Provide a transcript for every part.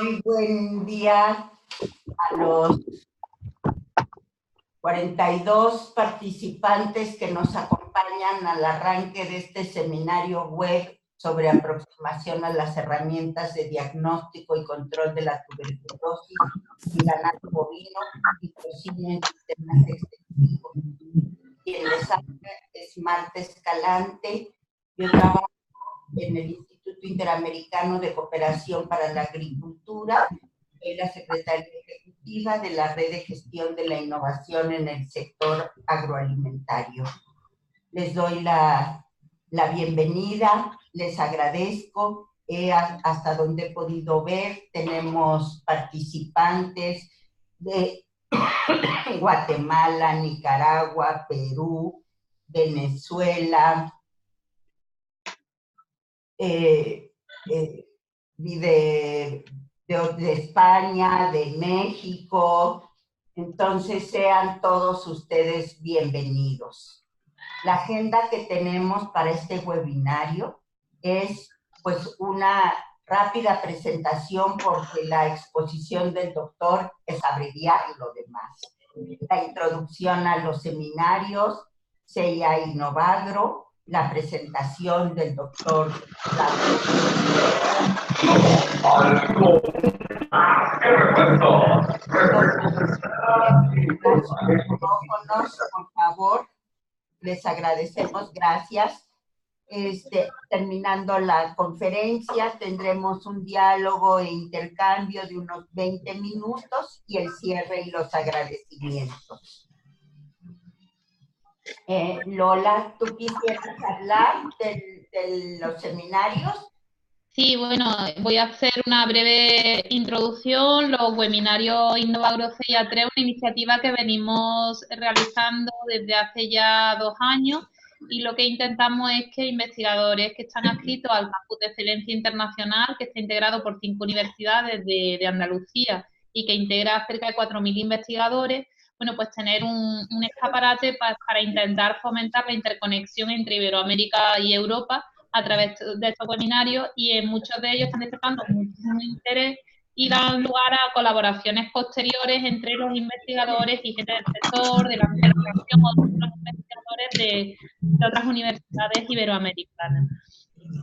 Muy buen día a los 42 participantes que nos acompañan al arranque de este seminario web sobre aproximación a las herramientas de diagnóstico y control de la tuberculosis en ganado bovino y porcino en sistemas extensivos. Quien les habla es Marta Escalante. Yo trabajo en el Instituto Interamericano de Cooperación para la Agricultura. Soy la secretaria ejecutiva de la Red de Gestión de la Innovación en el Sector Agroalimentario. Les doy la bienvenida, les agradezco. Hasta donde he podido ver, tenemos participantes de Guatemala, Nicaragua, Perú, Venezuela, de España, de México. Entonces sean todos ustedes bienvenidos. La agenda que tenemos para este webinario es pues una rápida presentación, porque la exposición del doctor es abreviar lo demás. La introducción a los seminarios, CIA Innovagro, la presentación del doctor por favor, les agradecemos, gracias. Terminando la conferencia, tendremos un diálogo e intercambio de unos 20 minutos y el cierre y los agradecimientos. Lola, ¿tú quisieras hablar de los seminarios? Sí, bueno, voy a hacer una breve introducción. Los webinarios Innovagro CIA3, una iniciativa que venimos realizando desde hace ya 2 años, y lo que intentamos es que investigadores que están adscritos al Campus de Excelencia Internacional, que está integrado por 5 universidades de Andalucía y que integra cerca de 4.000 investigadores, bueno, pues tener un escaparate para intentar fomentar la interconexión entre Iberoamérica y Europa a través de estos webinarios, y en muchos de ellos están despertando muchísimo interés y dan lugar a colaboraciones posteriores entre los investigadores y gente del sector, de la administración o de otros investigadores de otras universidades iberoamericanas.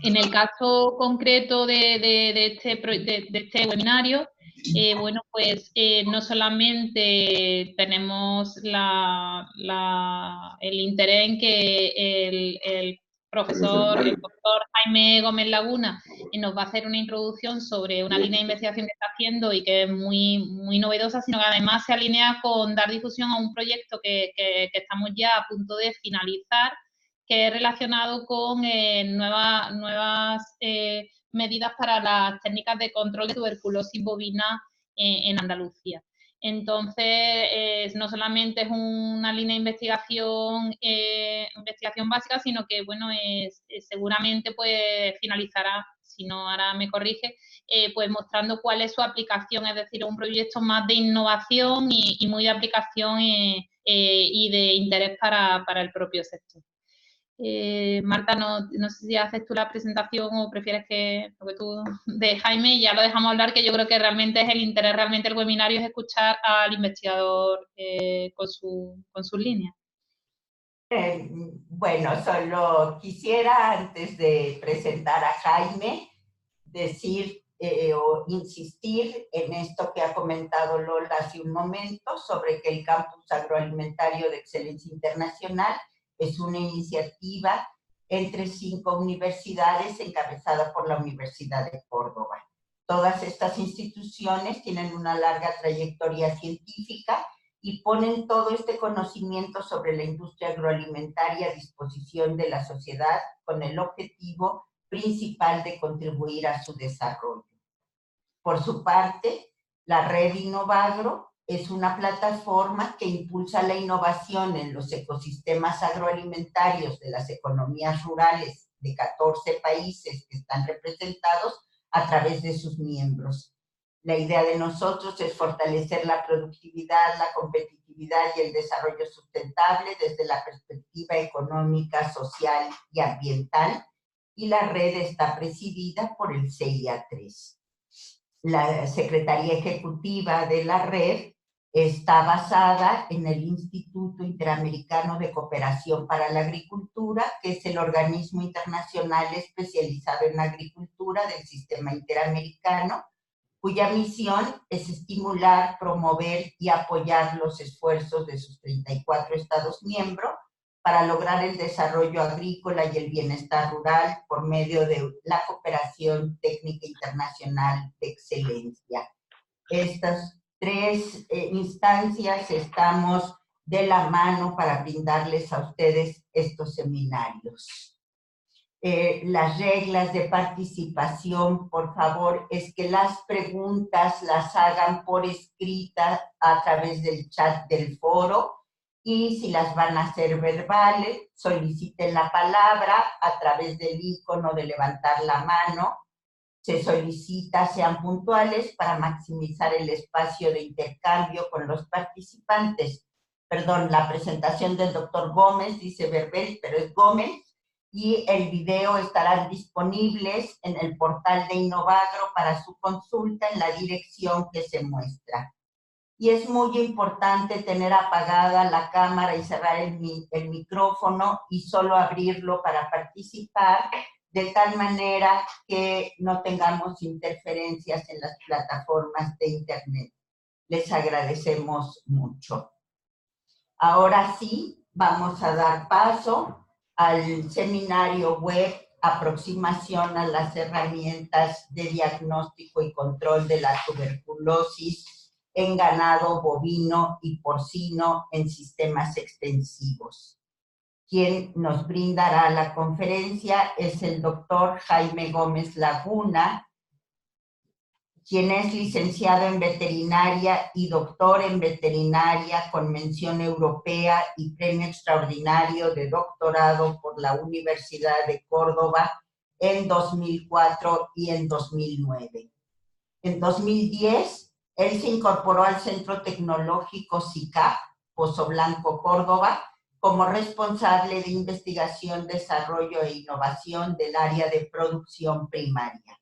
En el caso concreto de este webinario, bueno, pues no solamente tenemos el interés en que el doctor Jaime Gómez Laguna nos va a hacer una introducción sobre una línea de investigación que está haciendo y que es muy, muy novedosa, sino que además se alinea con dar difusión a un proyecto que estamos ya a punto de finalizar, que es relacionado con nuevas medidas para las técnicas de control de tuberculosis bovina en Andalucía. Entonces, no solamente es una línea de investigación básica, sino que, bueno, seguramente pues finalizará, si no ahora me corrige, pues mostrando cuál es su aplicación, es decir, un proyecto más de innovación y muy de aplicación y de interés para el propio sector. Marta, no sé si haces tú la presentación o prefieres que tú de Jaime, y ya lo dejamos hablar, que yo creo que realmente es el interés, realmente el webinario es escuchar al investigador con sus líneas. Bueno, solo quisiera, antes de presentar a Jaime, decir o insistir en esto que ha comentado Lola hace un momento, sobre que el Campus Agroalimentario de Excelencia Internacional es una iniciativa entre 5 universidades encabezada por la Universidad de Córdoba. Todas estas instituciones tienen una larga trayectoria científica y ponen todo este conocimiento sobre la industria agroalimentaria a disposición de la sociedad con el objetivo principal de contribuir a su desarrollo. Por su parte, la Red Innovagro es una plataforma que impulsa la innovación en los ecosistemas agroalimentarios de las economías rurales de 14 países que están representados a través de sus miembros. La idea de nosotros es fortalecer la productividad, la competitividad y el desarrollo sustentable desde la perspectiva económica, social y ambiental, y la red está presidida por el CIA3. la Secretaría Ejecutiva de la red está basada en el Instituto Interamericano de Cooperación para la Agricultura, que es el organismo internacional especializado en agricultura del sistema interamericano, cuya misión es estimular, promover y apoyar los esfuerzos de sus 34 estados miembros para lograr el desarrollo agrícola y el bienestar rural por medio de la cooperación técnica internacional de excelencia. Estas tres instancias estamos de la mano para brindarles a ustedes estos seminarios. Las reglas de participación, por favor, es que las preguntas las hagan por escrita a través del chat del foro, y si las van a hacer verbales, soliciten la palabra a través del icono de levantar la mano. Se solicita sean puntuales para maximizar el espacio de intercambio con los participantes. Perdón, la presentación del doctor Gómez dice Verbel, pero es Gómez, y el video estarán disponibles en el portal de Innovagro para su consulta en la dirección que se muestra. Y es muy importante tener apagada la cámara y cerrar el micrófono y solo abrirlo para participar, de tal manera que no tengamos interferencias en las plataformas de Internet. Les agradecemos mucho. Ahora sí, vamos a dar paso al seminario web Aproximación a las herramientas de diagnóstico y control de la tuberculosis en ganado bovino y porcino en sistemas extensivos. Quien nos brindará la conferencia es el doctor Jaime Gómez Laguna, quien es licenciado en veterinaria y doctor en veterinaria con mención europea y premio extraordinario de doctorado por la Universidad de Córdoba en 2004 y en 2009. En 2010, él se incorporó al Centro Tecnológico SICAP, Pozo Blanco, Córdoba, como responsable de investigación, desarrollo e innovación del área de producción primaria.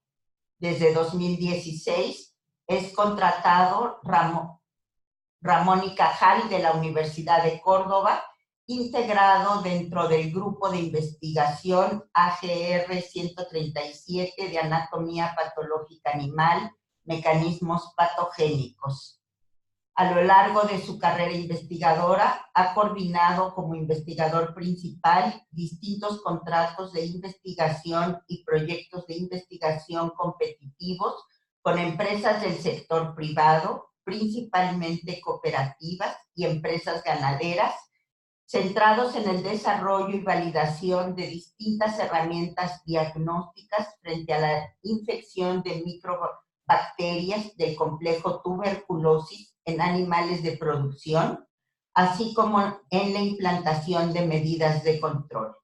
Desde 2016 es contratado Ramón y Cajal de la Universidad de Córdoba, integrado dentro del grupo de investigación AGR 137 de anatomía patológica animal, mecanismos patogénicos. A lo largo de su carrera investigadora, ha coordinado como investigador principal distintos contratos de investigación y proyectos de investigación competitivos con empresas del sector privado, principalmente cooperativas y empresas ganaderas, centrados en el desarrollo y validación de distintas herramientas diagnósticas frente a la infección de microbacterias del complejo tuberculosis en animales de producción, así como en la implantación de medidas de control.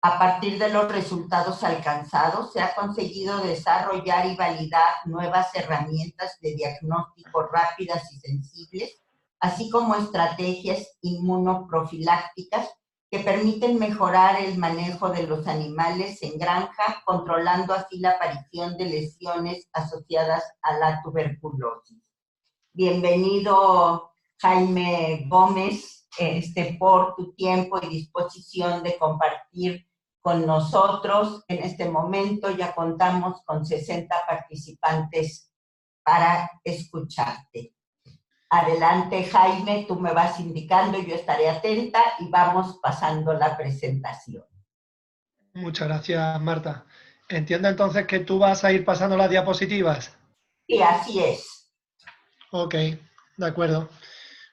A partir de los resultados alcanzados, se ha conseguido desarrollar y validar nuevas herramientas de diagnóstico rápidas y sensibles, así como estrategias inmunoprofilácticas que permiten mejorar el manejo de los animales en granja, controlando así la aparición de lesiones asociadas a la tuberculosis. Bienvenido, Jaime Gómez, por tu tiempo y disposición de compartir con nosotros. En este momento ya contamos con 60 participantes para escucharte. Adelante, Jaime, tú me vas indicando, yo estaré atenta y vamos pasando la presentación. Muchas gracias, Marta. Entiendo entonces que tú vas a ir pasando las diapositivas. Sí, así es. Ok, de acuerdo.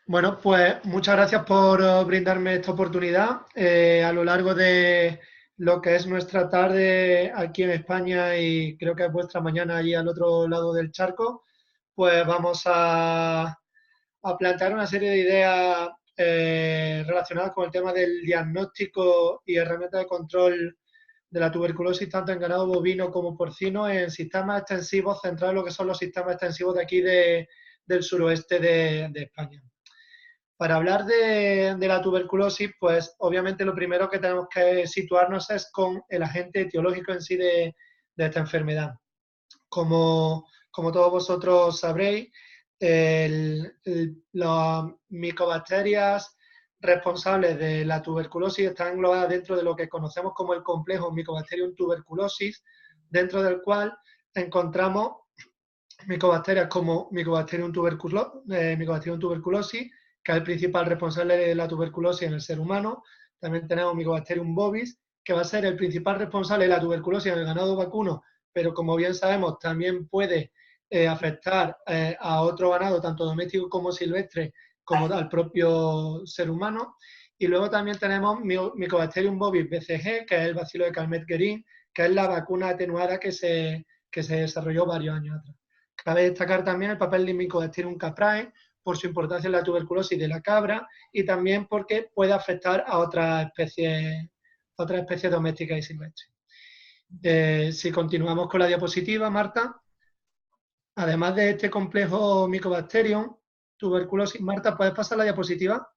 Bueno, pues muchas gracias por brindarme esta oportunidad. A lo largo de lo que es nuestra tarde aquí en España y creo que es vuestra mañana allí al otro lado del charco, pues vamos a plantear una serie de ideas relacionadas con el tema del diagnóstico y herramientas de control de la tuberculosis tanto en ganado bovino como porcino en sistemas extensivos centrados en lo que son los sistemas extensivos de aquí del suroeste de España. Para hablar de la tuberculosis, pues obviamente lo primero que tenemos que situarnos es con el agente etiológico en sí de esta enfermedad. Como como todos vosotros sabréis, las micobacterias responsables de la tuberculosis están englobadas dentro de lo que conocemos como el complejo Mycobacterium tuberculosis, dentro del cual encontramos micobacterias como Mycobacterium tuberculosis, que es el principal responsable de la tuberculosis en el ser humano. También tenemos Mycobacterium bovis, que va a ser el principal responsable de la tuberculosis en el ganado vacuno, pero como bien sabemos también puede afectar a otro ganado, tanto doméstico como silvestre, como al propio ser humano. Y luego también tenemos Mycobacterium bovis BCG, que es el bacilo de Calmette-Guerin, que es la vacuna atenuada que se desarrolló varios años atrás. Cabe destacar también el papel de Mycobacterium caprae, por su importancia en la tuberculosis de la cabra, y también porque puede afectar a otras especies domésticas y silvestres. Si continuamos con la diapositiva, Marta. Además de este complejo Mycobacterium tuberculosis, Marta, ¿puedes pasar la diapositiva?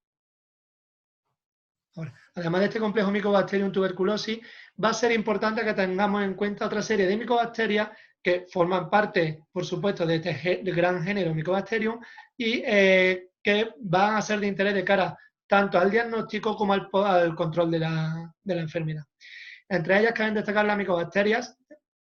Ahora, además de este complejo Mycobacterium tuberculosis, va a ser importante que tengamos en cuenta otra serie de micobacterias que forman parte, por supuesto, de este gran género Mycobacterium y que van a ser de interés de cara tanto al diagnóstico como al control de la enfermedad. Entre ellas caben destacar las micobacterias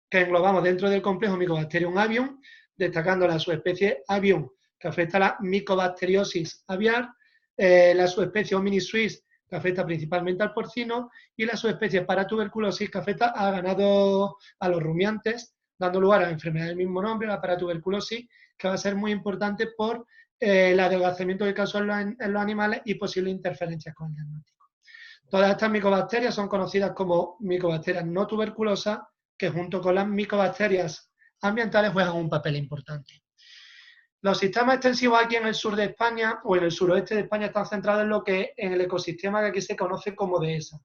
que englobamos dentro del complejo Mycobacterium avium, destacando la subespecie avium, que afecta a la micobacteriosis aviar, la subespecie hominis suis, que afecta principalmente al porcino, y la subespecie paratuberculosis, que afecta a ganado, a los rumiantes, dando lugar a la enfermedad del mismo nombre, la paratuberculosis, que va a ser muy importante por el adelgazamiento que causó en los animales y posibles interferencias con el diagnóstico. Todas estas micobacterias son conocidas como micobacterias no tuberculosas, que junto con las micobacterias ambientales juegan un papel importante. Los sistemas extensivos aquí en el sur de España o en el suroeste de España están centrados en el ecosistema que aquí se conoce como dehesa.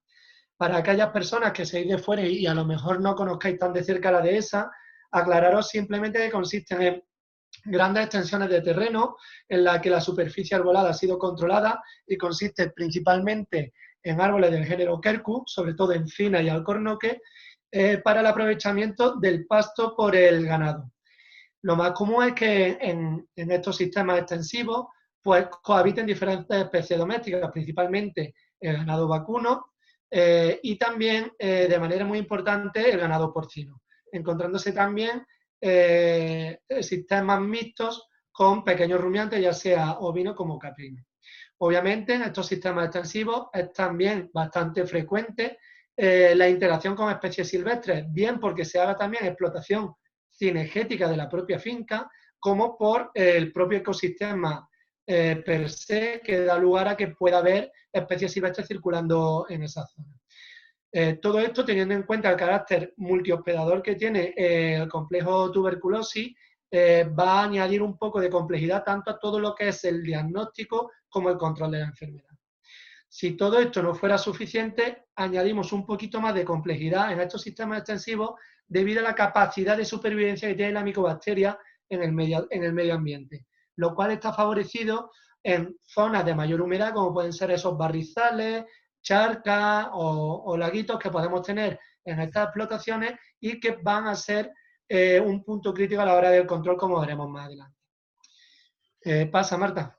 Para aquellas personas que seáis de fuera y a lo mejor no conozcáis tan de cerca la dehesa, aclararos simplemente que consisten en grandes extensiones de terreno en la que la superficie arbolada ha sido controlada y consiste principalmente en árboles del género Quercus, sobre todo encina y alcornoque, para el aprovechamiento del pasto por el ganado. Lo más común es que en estos sistemas extensivos pues cohabiten diferentes especies domésticas, principalmente el ganado vacuno y también, de manera muy importante, el ganado porcino, encontrándose también sistemas mixtos con pequeños rumiantes, ya sea ovino como caprino. Obviamente, en estos sistemas extensivos es también bastante frecuente la interacción con especies silvestres, bien porque se haga también explotación cinegética de la propia finca, como por el propio ecosistema per se, que da lugar a que pueda haber especies silvestres circulando en esa zona. Todo esto teniendo en cuenta el carácter multihospedador que tiene el complejo tuberculosis, va a añadir un poco de complejidad tanto a todo lo que es el diagnóstico como el control de la enfermedad. Si todo esto no fuera suficiente, añadimos un poquito más de complejidad en estos sistemas extensivos debido a la capacidad de supervivencia que tiene la micobacteria en el medio ambiente, lo cual está favorecido en zonas de mayor humedad, como pueden ser esos barrizales, charcas o laguitos que podemos tener en estas explotaciones y que van a ser un punto crítico a la hora del control, como veremos más adelante. Pasa, Marta.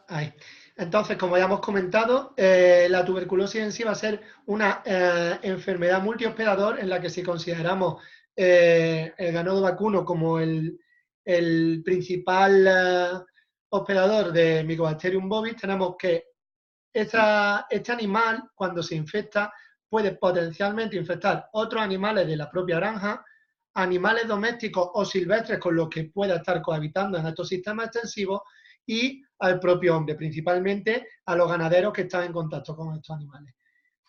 Ahí. Entonces, como ya hemos comentado, la tuberculosis en sí va a ser una enfermedad multihospedador en la que si consideramos el ganado vacuno como el principal hospedador de Mycobacterium bovis, tenemos que este animal, cuando se infecta, puede potencialmente infectar otros animales de la propia granja, animales domésticos o silvestres con los que pueda estar cohabitando en estos sistemas extensivos y al propio hombre, principalmente a los ganaderos que están en contacto con estos animales.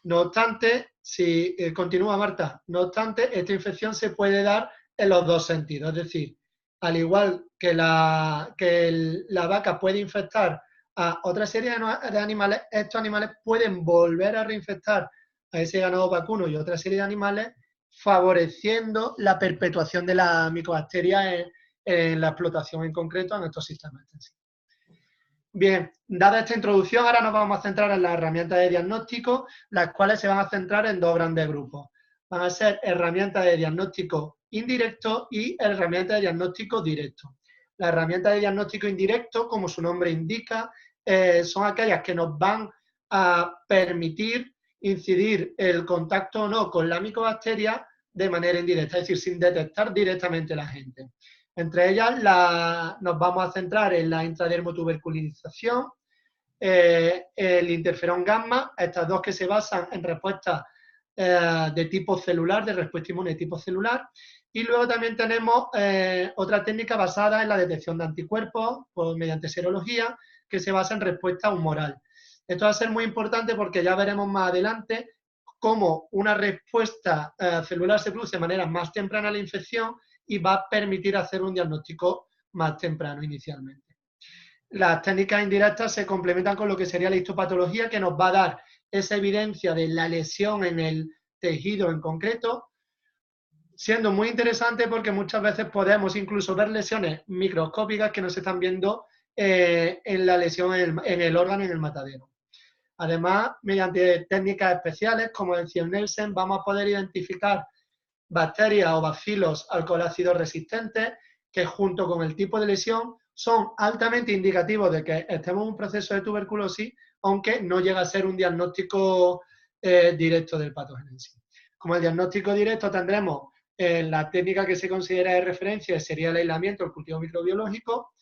No obstante, si continúa Marta, no obstante, esta infección se puede dar en los dos sentidos, es decir, al igual que la vaca puede infectar a otra serie de animales, estos animales pueden volver a reinfectar a ese ganado vacuno y otra serie de animales, favoreciendo la perpetuación de la micobacteria en la explotación en concreto en estos sistemas extensivos. Bien, dada esta introducción, ahora nos vamos a centrar en las herramientas de diagnóstico, las cuales se van a centrar en dos grandes grupos. van a ser herramientas de diagnóstico indirecto y herramientas de diagnóstico directo. Las herramientas de diagnóstico indirecto, como su nombre indica, son aquellas que nos van a permitir incidir el contacto o no con la micobacteria de manera indirecta, es decir, sin detectar directamente la agente. Entre ellas nos vamos a centrar en la intradermotuberculinización, el interferón gamma, estas dos que se basan en respuestas de tipo celular, de respuesta inmune de tipo celular, y luego también tenemos otra técnica basada en la detección de anticuerpos mediante serología, que se basa en respuesta humoral. Esto va a ser muy importante porque ya veremos más adelante cómo una respuesta celular se produce de manera más temprana a la infección y va a permitir hacer un diagnóstico más temprano inicialmente. Las técnicas indirectas se complementan con lo que sería la histopatología, que nos va a dar esa evidencia de la lesión en el tejido en concreto, siendo muy interesante porque muchas veces podemos incluso ver lesiones microscópicas que no se están viendo en la lesión en el órgano, en el matadero. Además, mediante técnicas especiales, como decía Nelson, vamos a poder identificar bacterias o bacilos alcoholácidos resistentes que junto con el tipo de lesión son altamente indicativos de que estemos en un proceso de tuberculosis, aunque no llega a ser un diagnóstico directo del patógeno en sí. Como el diagnóstico directo tendremos la técnica que se considera de referencia sería el aislamiento, el cultivo microbiológico,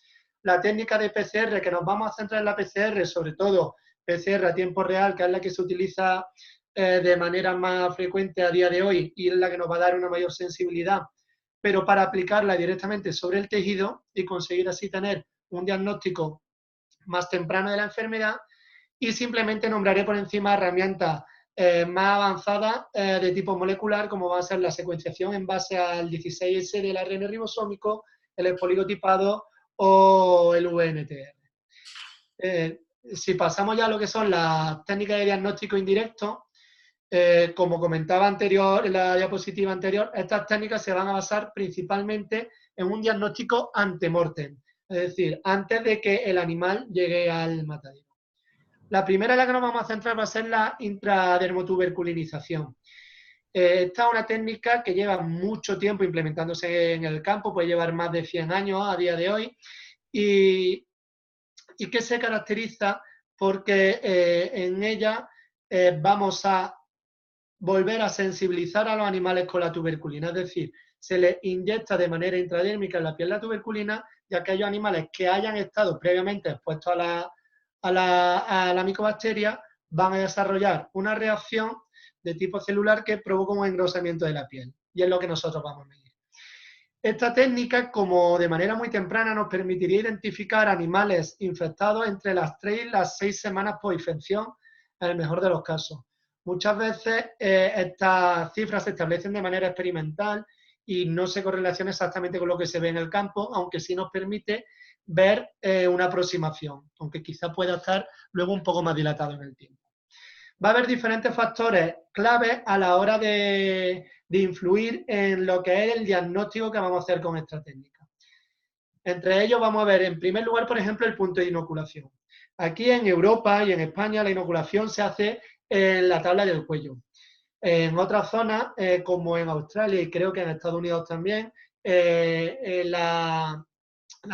la técnica de PCR, que nos vamos a centrar en la PCR, sobre todo PCR a tiempo real, que es la que se utiliza de manera más frecuente a día de hoy y es la que nos va a dar una mayor sensibilidad, pero para aplicarla directamente sobre el tejido y conseguir así tener un diagnóstico más temprano de la enfermedad. Y simplemente nombraré por encima herramientas más avanzadas de tipo molecular, como va a ser la secuenciación en base al 16S del ARN ribosómico, el expoligotipado o el VNTR. Si pasamos ya a lo que son las técnicas de diagnóstico indirecto, como comentaba en la diapositiva anterior, estas técnicas se van a basar principalmente en un diagnóstico ante-mortem, es decir, antes de que el animal llegue al matadero. La primera en la que nos vamos a centrar va a ser la intradermotuberculinización. Esta es una técnica que lleva mucho tiempo implementándose en el campo, puede llevar más de 100 años a día de hoy, y que se caracteriza porque en ella vamos a volver a sensibilizar a los animales con la tuberculina, es decir, se les inyecta de manera intradérmica en la piel la tuberculina y aquellos animales que hayan estado previamente expuestos a la micobacteria van a desarrollar una reacción de tipo celular que provoca un engrosamiento de la piel, y es lo que nosotros vamos a medir. Esta técnica, como de manera muy temprana, nos permitiría identificar animales infectados entre las 3 y las 6 semanas post-infección, en el mejor de los casos. Muchas veces estas cifras se establecen de manera experimental y no se correlaciona exactamente con lo que se ve en el campo, aunque sí nos permite ver una aproximación, aunque quizá pueda estar luego un poco más dilatado en el tiempo. Va a haber diferentes factores claves a la hora de influir en lo que es el diagnóstico que vamos a hacer con esta técnica. Entre ellos vamos a ver, en primer lugar, por ejemplo, el punto de inoculación. Aquí en Europa y en España la inoculación se hace en la tabla del cuello. En otras zonas, como en Australia y creo que en Estados Unidos también, la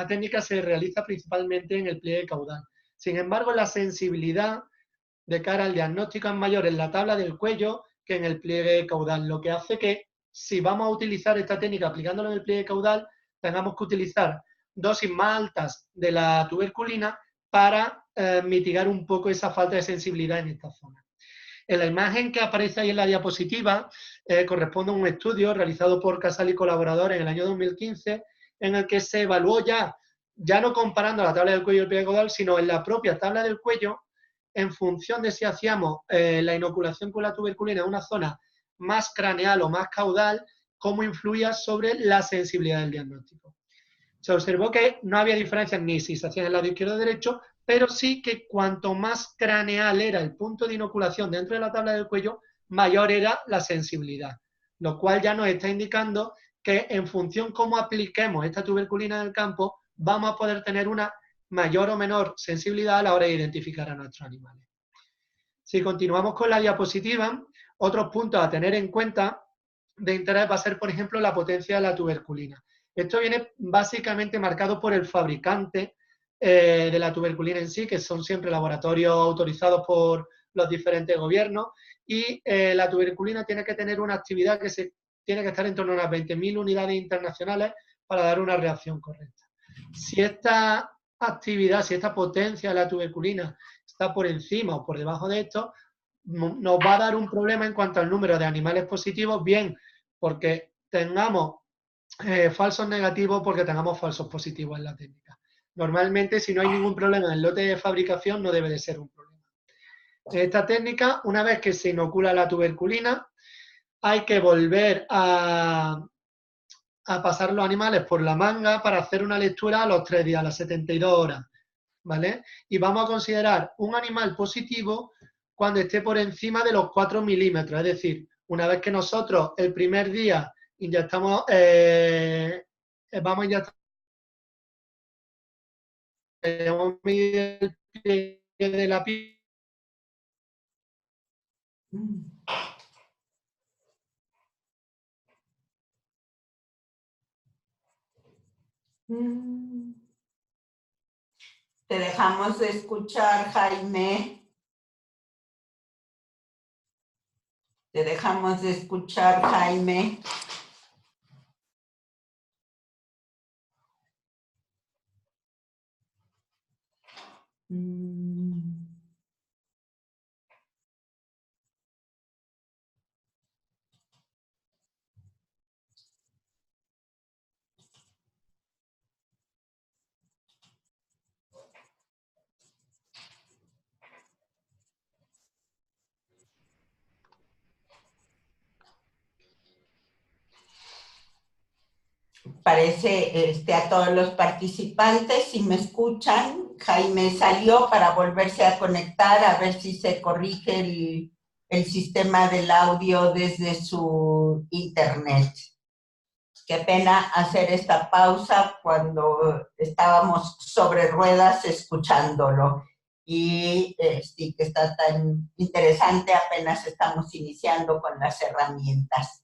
técnica se realiza principalmente en el pliegue caudal. Sin embargo, la sensibilidad de cara al diagnóstico es mayor en la tabla del cuello que en el pliegue caudal, lo que hace que si vamos a utilizar esta técnica aplicándola en el pliegue caudal, tengamos que utilizar dosis más altas de la tuberculina para mitigar un poco esa falta de sensibilidad en esta zona. En la imagen que aparece ahí en la diapositiva corresponde a un estudio realizado por Casal y colaboradores en el año 2015, en el que se evaluó ya no comparando la tabla del cuello y el pliegue caudal, sino en la propia tabla del cuello, en función de si hacíamos la inoculación con la tuberculina en una zona más craneal o más caudal, cómo influía sobre la sensibilidad del diagnóstico. Se observó que no había diferencias ni si se hacía en el lado izquierdo o derecho, pero sí que cuanto más craneal era el punto de inoculación dentro de la tabla del cuello, mayor era la sensibilidad, lo cual ya nos está indicando que en función cómo apliquemos esta tuberculina en el campo, vamos a poder tener una mayor o menor sensibilidad a la hora de identificar a nuestros animales. Si continuamos con la diapositiva, otros puntos a tener en cuenta de interés va a ser, por ejemplo, la potencia de la tuberculina. Esto viene básicamente marcado por el fabricante de la tuberculina en sí, que son siempre laboratorios autorizados por los diferentes gobiernos, y la tuberculina tiene que tener una actividad que tiene que estar en torno a unas 20.000 unidades internacionales para dar una reacción correcta. Si esta actividad, si esta potencia de la tuberculina está por encima o por debajo de esto, nos va a dar un problema en cuanto al número de animales positivos, bien porque tengamos falsos negativos, porque tengamos falsos positivos en la técnica. Normalmente, si no hay ningún problema en el lote de fabricación, no debe de ser un problema. En esta técnica, una vez que se inocula la tuberculina, hay que volver a pasar los animales por la manga para hacer una lectura a los 3 días, a las 72 horas, ¿vale? Y vamos a considerar un animal positivo cuando esté por encima de los 4 milímetros, es decir, una vez que nosotros el primer día inyectamos, vamos a inyectar el pie de la piel. Te dejamos de escuchar, Jaime. Te dejamos de escuchar, Jaime. Parece a todos los participantes, si me escuchan, Jaime salió para volverse a conectar a ver si se corrige el sistema del audio desde su internet. Qué pena hacer esta pausa cuando estábamos sobre ruedas escuchándolo. Y sí que está tan interesante, apenas estamos iniciando con las herramientas.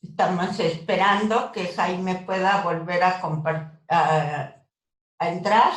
Estamos esperando que Jaime pueda volver a entrar.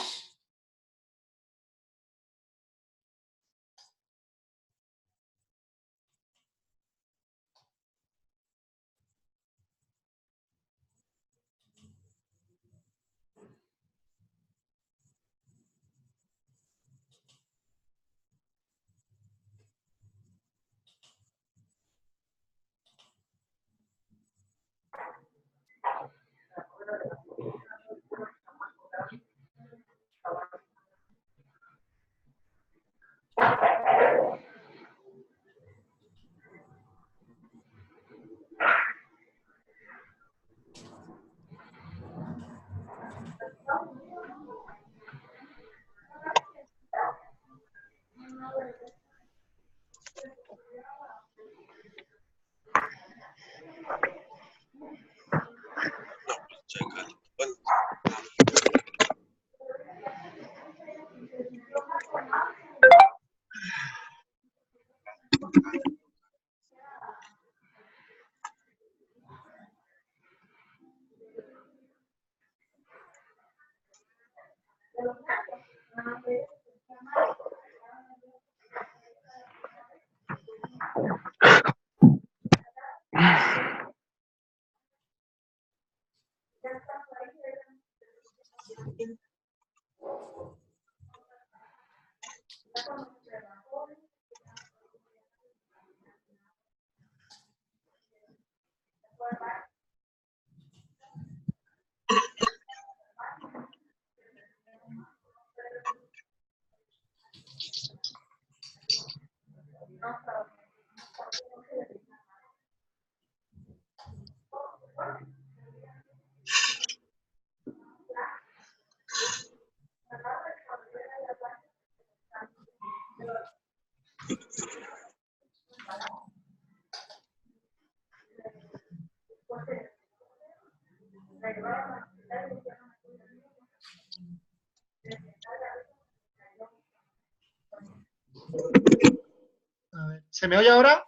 A ver, ¿se me oye ahora?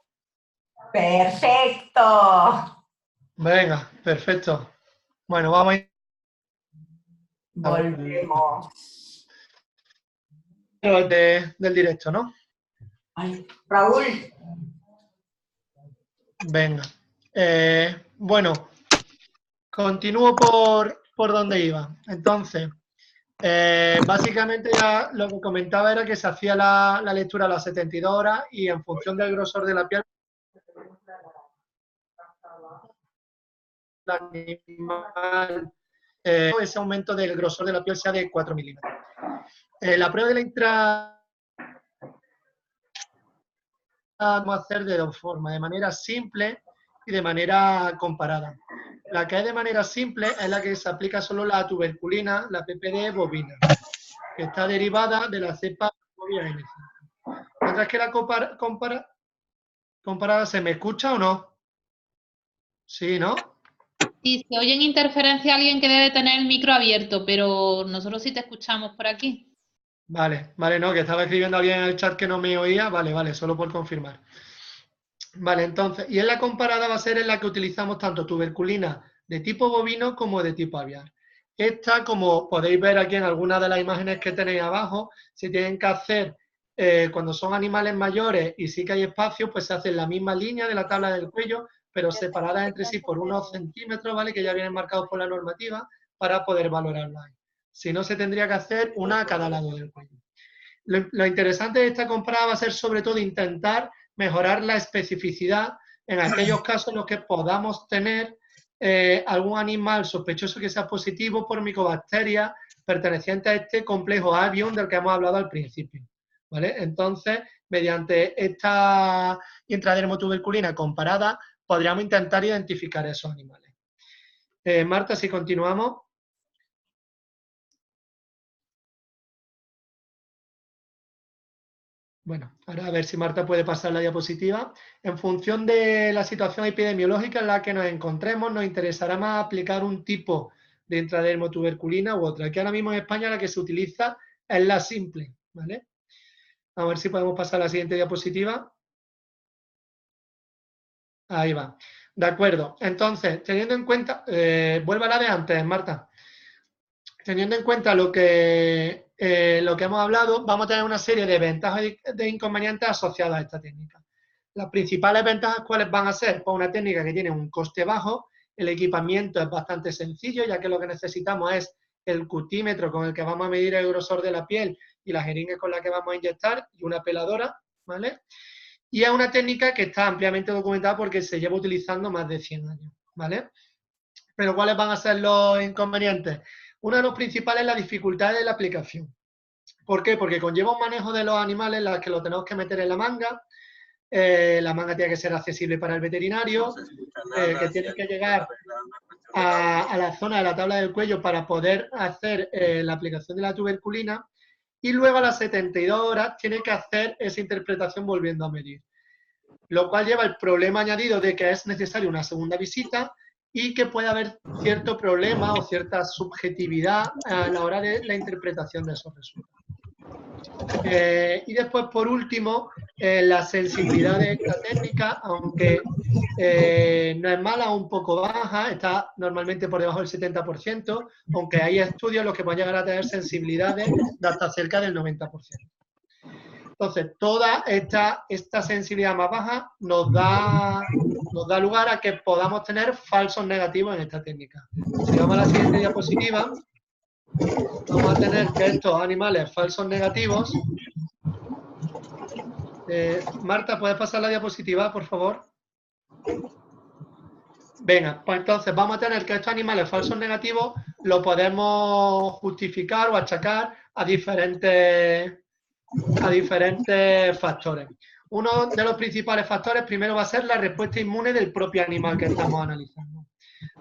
Perfecto. Venga, perfecto. Bueno, vamos a ir. Volvemos. Del directo, ¿no? Ay, Raúl. Venga. Bueno, continúo por donde iba. Entonces, básicamente ya lo que comentaba era que se hacía la lectura a las 72 horas y en función del grosor de la piel, el animal, ese aumento del grosor de la piel sea de 4 milímetros. La prueba de la intra vamos a hacer de dos formas, de manera simple y de manera comparada. La que es de manera simple es la que se aplica solo a la tuberculina, la PPD bovina, que está derivada de la cepa bovina. Mientras que la comparada, ¿se me escucha o no? Sí, ¿no? Sí, se oye en interferencia alguien que debe tener el micro abierto, pero nosotros sí te escuchamos por aquí. Vale, no, que estaba escribiendo alguien en el chat que no me oía. Vale, solo por confirmar. Vale, entonces, y en la comparada va a ser en la que utilizamos tanto tuberculina de tipo bovino como de tipo aviar. Esta, como podéis ver aquí en algunas de las imágenes que tenéis abajo, se tienen que hacer cuando son animales mayores y sí que hay espacio, pues se hace en la misma línea de la tabla del cuello, pero separadas entre sí por unos centímetros, ¿vale? Que ya vienen marcados por la normativa para poder valorarlo ahí. Si no, se tendría que hacer una a cada lado del cuello. Lo interesante de esta comparada va a ser sobre todo intentar mejorar la especificidad en aquellos casos en los que podamos tener algún animal sospechoso que sea positivo por micobacterias pertenecientes a este complejo avión del que hemos hablado al principio, ¿vale? Entonces, mediante esta intradermotuberculina comparada, podríamos intentar identificar esos animales. Marta, si continuamos. Bueno, ahora a ver si Marta puede pasar la diapositiva. En función de la situación epidemiológica en la que nos encontremos, nos interesará más aplicar un tipo de intradermotuberculina u otra. Aquí ahora mismo en España la que se utiliza es la simple, ¿vale? A ver si podemos pasar a la siguiente diapositiva. Ahí va. De acuerdo. Entonces, teniendo en cuenta... vuelva a la de antes, Marta. Teniendo en cuenta lo que hemos hablado, vamos a tener una serie de ventajas y de inconvenientes asociadas a esta técnica. Las principales ventajas, ¿cuáles van a ser? Pues una técnica que tiene un coste bajo, el equipamiento es bastante sencillo, ya que lo que necesitamos es el cutímetro con el que vamos a medir el grosor de la piel y la jeringa con la que vamos a inyectar y una peladora, ¿vale? Y es una técnica que está ampliamente documentada porque se lleva utilizando más de 100 años, ¿vale? Pero ¿cuáles van a ser los inconvenientes? Uno de los principales es la dificultad de la aplicación. ¿Por qué? Porque conlleva un manejo de los animales en los que lo tenemos que meter en la manga tiene que ser accesible para el veterinario, que tiene que llegar a la zona de la tabla del cuello para poder hacer la aplicación de la tuberculina y luego a las 72 horas tiene que hacer esa interpretación volviendo a medir. Lo cual lleva el problema añadido de que es necesaria una segunda visita y que puede haber cierto problema o cierta subjetividad a la hora de la interpretación de esos resultados. Y después, por último, la sensibilidad de esta técnica, aunque no es mala, un poco baja, está normalmente por debajo del 70%, aunque hay estudios en los que pueden llegar a tener sensibilidades de hasta cerca del 90%. Entonces, toda esta sensibilidad más baja nos da nos da lugar a que podamos tener falsos negativos en esta técnica. Si vamos a la siguiente diapositiva, vamos a tener que estos animales falsos negativos... Marta, ¿puedes pasar la diapositiva, por favor? Venga, pues entonces vamos a tener que estos animales falsos negativos lo podemos justificar o achacar a diferentes factores. Uno de los principales factores primero va a ser la respuesta inmune del propio animal que estamos analizando.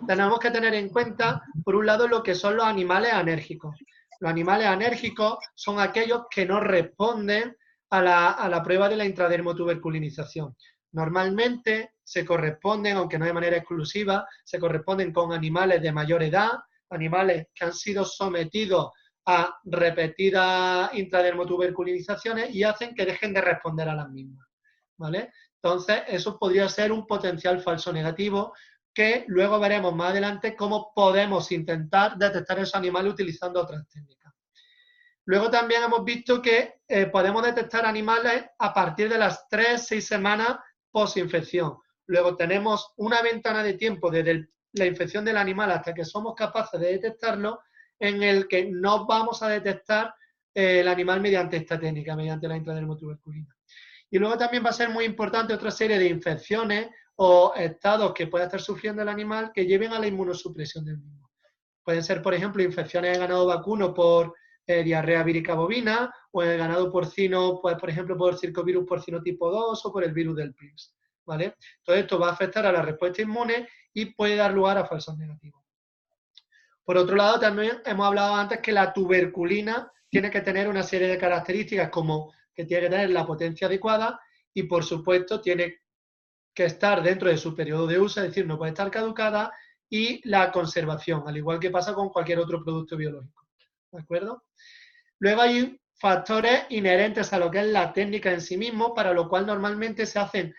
Tenemos que tener en cuenta, por un lado, lo que son los animales anérgicos. Los animales anérgicos son aquellos que no responden a la prueba de la intradermotuberculinización. Normalmente se corresponden, aunque no de manera exclusiva, se corresponden con animales de mayor edad, animales que han sido sometidos a repetidas intradermotuberculinizaciones y hacen que dejen de responder a las mismas, ¿vale? Entonces, eso podría ser un potencial falso negativo que luego veremos más adelante cómo podemos intentar detectar esos animales utilizando otras técnicas. Luego también hemos visto que podemos detectar animales a partir de las 3-6 semanas posinfección. Luego tenemos una ventana de tiempo desde la infección del animal hasta que somos capaces de detectarlo, en el que no vamos a detectar el animal mediante esta técnica, mediante la intradermotuberculina. Y luego también va a ser muy importante otra serie de infecciones o estados que pueda estar sufriendo el animal que lleven a la inmunosupresión del mismo. Pueden ser, por ejemplo, infecciones de ganado vacuno por diarrea vírica bovina, o en el ganado porcino, pues, por ejemplo, por circovirus porcino tipo 2 o por el virus del PRIX, ¿vale? Todo esto va a afectar a la respuesta inmune y puede dar lugar a falsos negativos. Por otro lado, también hemos hablado antes que la tuberculina tiene que tener una serie de características como que tiene que tener la potencia adecuada y, por supuesto, tiene que estar dentro de su periodo de uso, es decir, no puede estar caducada, y la conservación, al igual que pasa con cualquier otro producto biológico, ¿de acuerdo? Luego hay factores inherentes a lo que es la técnica en sí mismo, para lo cual normalmente se hacen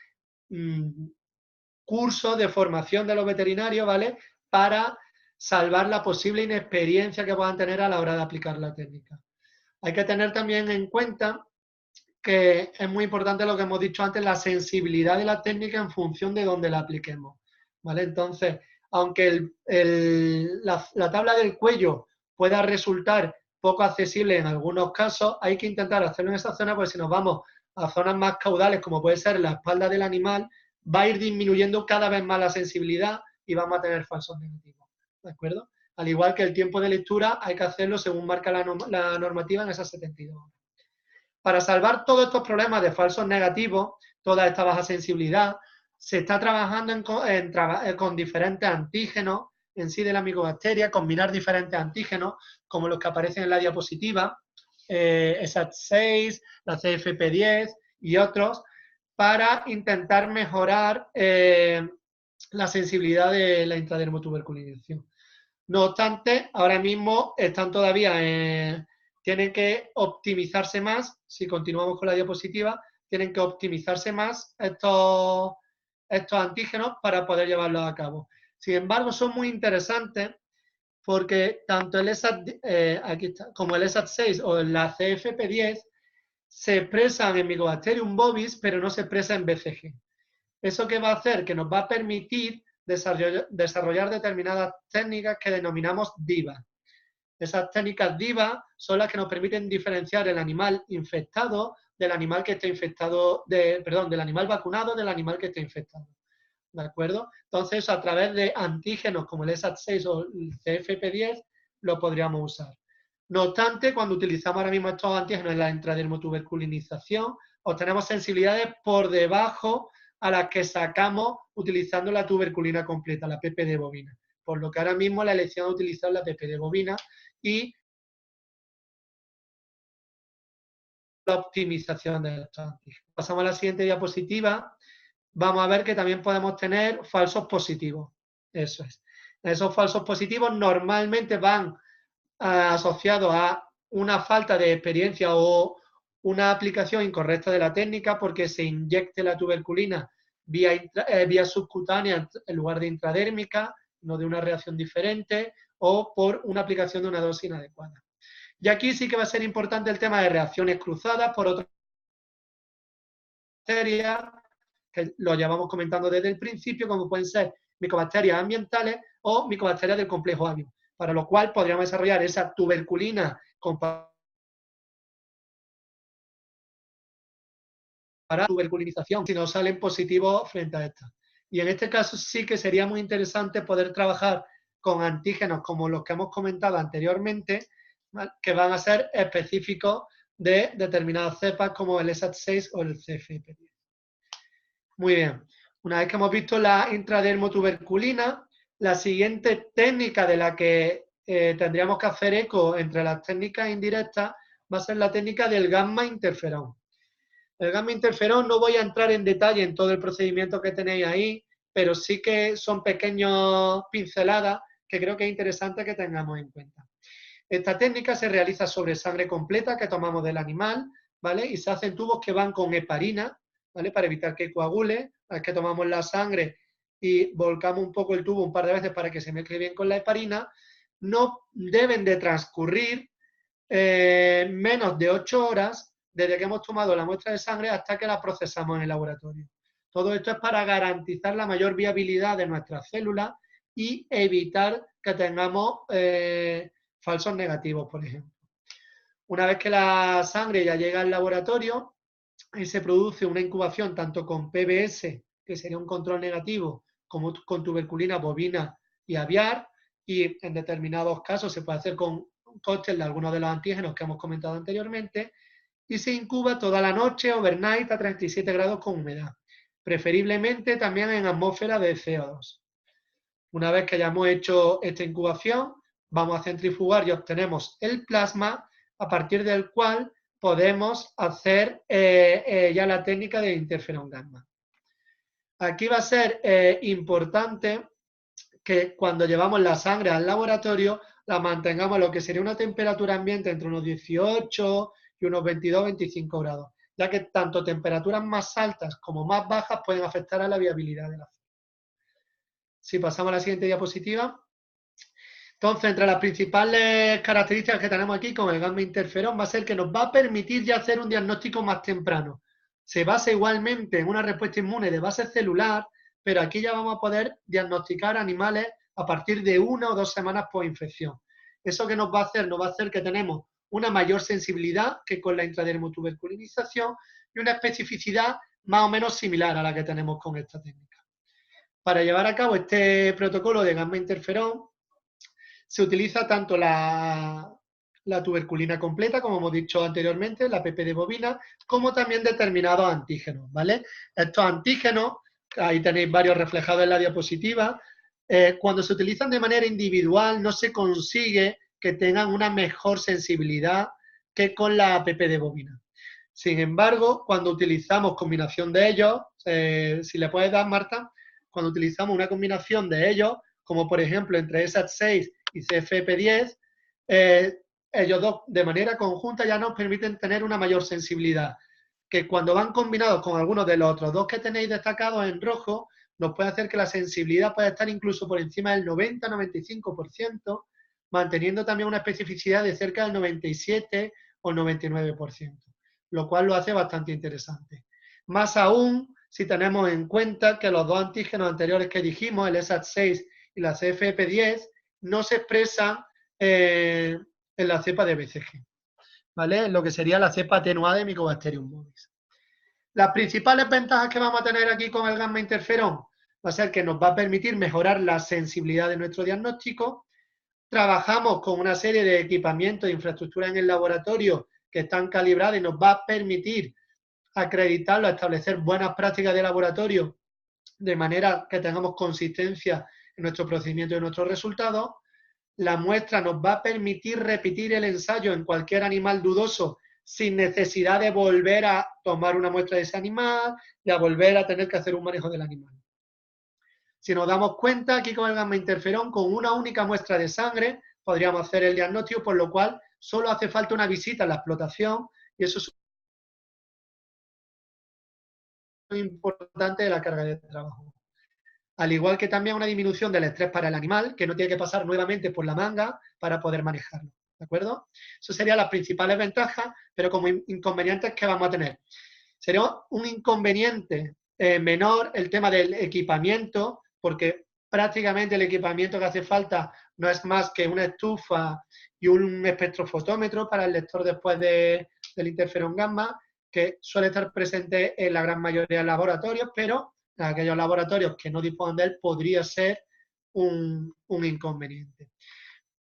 cursos de formación de los veterinarios, ¿vale? Para salvar la posible inexperiencia que puedan tener a la hora de aplicar la técnica. Hay que tener también en cuenta que es muy importante lo que hemos dicho antes, la sensibilidad de la técnica en función de dónde la apliquemos, ¿vale? Entonces, aunque la tabla del cuello pueda resultar poco accesible en algunos casos, hay que intentar hacerlo en esa zona, porque si nos vamos a zonas más caudales, como puede ser la espalda del animal, va a ir disminuyendo cada vez más la sensibilidad y vamos a tener falsos negativos, ¿de acuerdo? Al igual que el tiempo de lectura, hay que hacerlo según marca la normativa en esas 72 horas. Para salvar todos estos problemas de falsos negativos, toda esta baja sensibilidad, se está trabajando con diferentes antígenos en sí de la micobacteria, combinar diferentes antígenos, como los que aparecen en la diapositiva, SAT6, la CFP10 y otros, para intentar mejorar la sensibilidad de la intradermotuberculinización. No obstante, ahora mismo están todavía tienen que optimizarse más, si continuamos con la diapositiva, tienen que optimizarse más estos antígenos para poder llevarlos a cabo. Sin embargo, son muy interesantes porque tanto el ESAT, aquí está, como el ESAT6 o la CFP10 se expresan en Mycobacterium bovis, pero no se expresan en BCG. ¿Eso qué va a hacer? Que nos va a permitir desarrollar determinadas técnicas que denominamos DIVA. Esas técnicas DIVA son las que nos permiten diferenciar el animal infectado del animal que está infectado, del animal vacunado del animal que está infectado. ¿De acuerdo? Entonces, a través de antígenos como el ESAT6 o el CFP10, lo podríamos usar. No obstante, cuando utilizamos ahora mismo estos antígenos en la intradermotuberculinización, obtenemos sensibilidades por debajo a las que sacamos utilizando la tuberculina completa, la PPD bovina. Por lo que ahora mismo la elección de utilizar la PPD bovina y la optimización de estos antígenos. Pasamos a la siguiente diapositiva. Vamos a ver que también podemos tener falsos positivos. Eso es. Esos falsos positivos normalmente van asociados a una falta de experiencia o una aplicación incorrecta de la técnica, porque se inyecte la tuberculina vía subcutánea en lugar de intradérmica, no de una reacción diferente, o por una aplicación de una dosis inadecuada. Y aquí sí que va a ser importante el tema de reacciones cruzadas por otras bacterias que lo llevamos comentando desde el principio, como pueden ser micobacterias ambientales o micobacterias del complejo amio, para lo cual podríamos desarrollar esa tuberculina comparada para tuberculinización si nos salen positivos frente a esta. Y en este caso sí que sería muy interesante poder trabajar con antígenos como los que hemos comentado anteriormente, ¿vale?, que van a ser específicos de determinadas cepas como el ESAT6 o el CFP10. Muy bien. Una vez que hemos visto la intradermotuberculina, la siguiente técnica de la que tendríamos que hacer eco entre las técnicas indirectas va a ser la técnica del gamma interferón. El gamma interferón, no voy a entrar en detalle en todo el procedimiento que tenéis ahí, pero sí que son pequeñas pinceladas que creo que es interesante que tengamos en cuenta. Esta técnica se realiza sobre sangre completa que tomamos del animal, ¿vale? Y se hacen tubos que van con heparina, ¿vale?, para evitar que coagule. Es que tomamos la sangre y volcamos un poco el tubo un par de veces para que se mezcle bien con la heparina. No deben de transcurrir menos de 8 horas desde que hemos tomado la muestra de sangre hasta que la procesamos en el laboratorio. Todo esto es para garantizar la mayor viabilidad de nuestras células y evitar que tengamos falsos negativos, por ejemplo. Una vez que la sangre ya llega al laboratorio, se produce una incubación tanto con PBS, que sería un control negativo, como con tuberculina bovina y aviar, y en determinados casos se puede hacer con cóctel de algunos de los antígenos que hemos comentado anteriormente, y se incuba toda la noche, overnight, a 37 grados con humedad, preferiblemente también en atmósfera de CO2. Una vez que hayamos hecho esta incubación, vamos a centrifugar y obtenemos el plasma, a partir del cual podemos hacer ya la técnica de interferón gamma. Aquí va a ser importante que cuando llevamos la sangre al laboratorio la mantengamos a lo que sería una temperatura ambiente entre unos 18 y unos 22-25 grados, ya que tanto temperaturas más altas como más bajas pueden afectar a la viabilidad de la célula. Si pasamos a la siguiente diapositiva. Entonces, entre las principales características que tenemos aquí con el gamma interferón va a ser que nos va a permitir ya hacer un diagnóstico más temprano. Se basa igualmente en una respuesta inmune de base celular, pero aquí ya vamos a poder diagnosticar animales a partir de 1 o 2 semanas post-infección. ¿Eso qué nos va a hacer? Nos va a hacer que tenemos una mayor sensibilidad que con la intradermotuberculinización y una especificidad más o menos similar a la que tenemos con esta técnica. Para llevar a cabo este protocolo de gamma interferón, se utiliza tanto la tuberculina completa, como hemos dicho anteriormente, la PP de bovina, como también determinados antígenos, ¿vale? Estos antígenos, ahí tenéis varios reflejados en la diapositiva, cuando se utilizan de manera individual no se consigue que tengan una mejor sensibilidad que con la PP de bovina. Sin embargo, cuando utilizamos combinación de ellos, si le puedes dar, Marta, cuando utilizamos una combinación de ellos, como por ejemplo entre ESAT6 y CFP10, ellos dos de manera conjunta ya nos permiten tener una mayor sensibilidad, que cuando van combinados con algunos de los otros dos que tenéis destacados en rojo, nos puede hacer que la sensibilidad pueda estar incluso por encima del 90-95%, manteniendo también una especificidad de cerca del 97 o 99%, lo cual lo hace bastante interesante. Más aún si tenemos en cuenta que los dos antígenos anteriores que dijimos, el ESAT6 y la CFP10, no se expresan en la cepa de BCG, ¿vale? Lo que sería la cepa atenuada de Mycobacterium bovis. Las principales ventajas que vamos a tener aquí con el gamma interferón va a ser que nos va a permitir mejorar la sensibilidad de nuestro diagnóstico. Trabajamos con una serie de equipamientos e infraestructuras en el laboratorio que están calibradas y nos va a permitir acreditarlo, establecer buenas prácticas de laboratorio de manera que tengamos consistencia en nuestro procedimiento y en nuestros resultados. La muestra nos va a permitir repetir el ensayo en cualquier animal dudoso sin necesidad de volver a tomar una muestra de ese animal y a volver a tener que hacer un manejo del animal. Si nos damos cuenta, aquí con el gamma interferón, con una única muestra de sangre, podríamos hacer el diagnóstico, por lo cual solo hace falta una visita a la explotación y eso es muy importante de la carga de trabajo. Al igual que también una disminución del estrés para el animal, que no tiene que pasar nuevamente por la manga para poder manejarlo, ¿de acuerdo? Eso serían las principales ventajas, pero como inconvenientes que vamos a tener. Sería un inconveniente menor el tema del equipamiento, porque prácticamente el equipamiento que hace falta no es más que una estufa y un espectrofotómetro para el lector después del interferón gamma, que suele estar presente en la gran mayoría de laboratorios, pero en aquellos laboratorios que no disponen de él podría ser un inconveniente.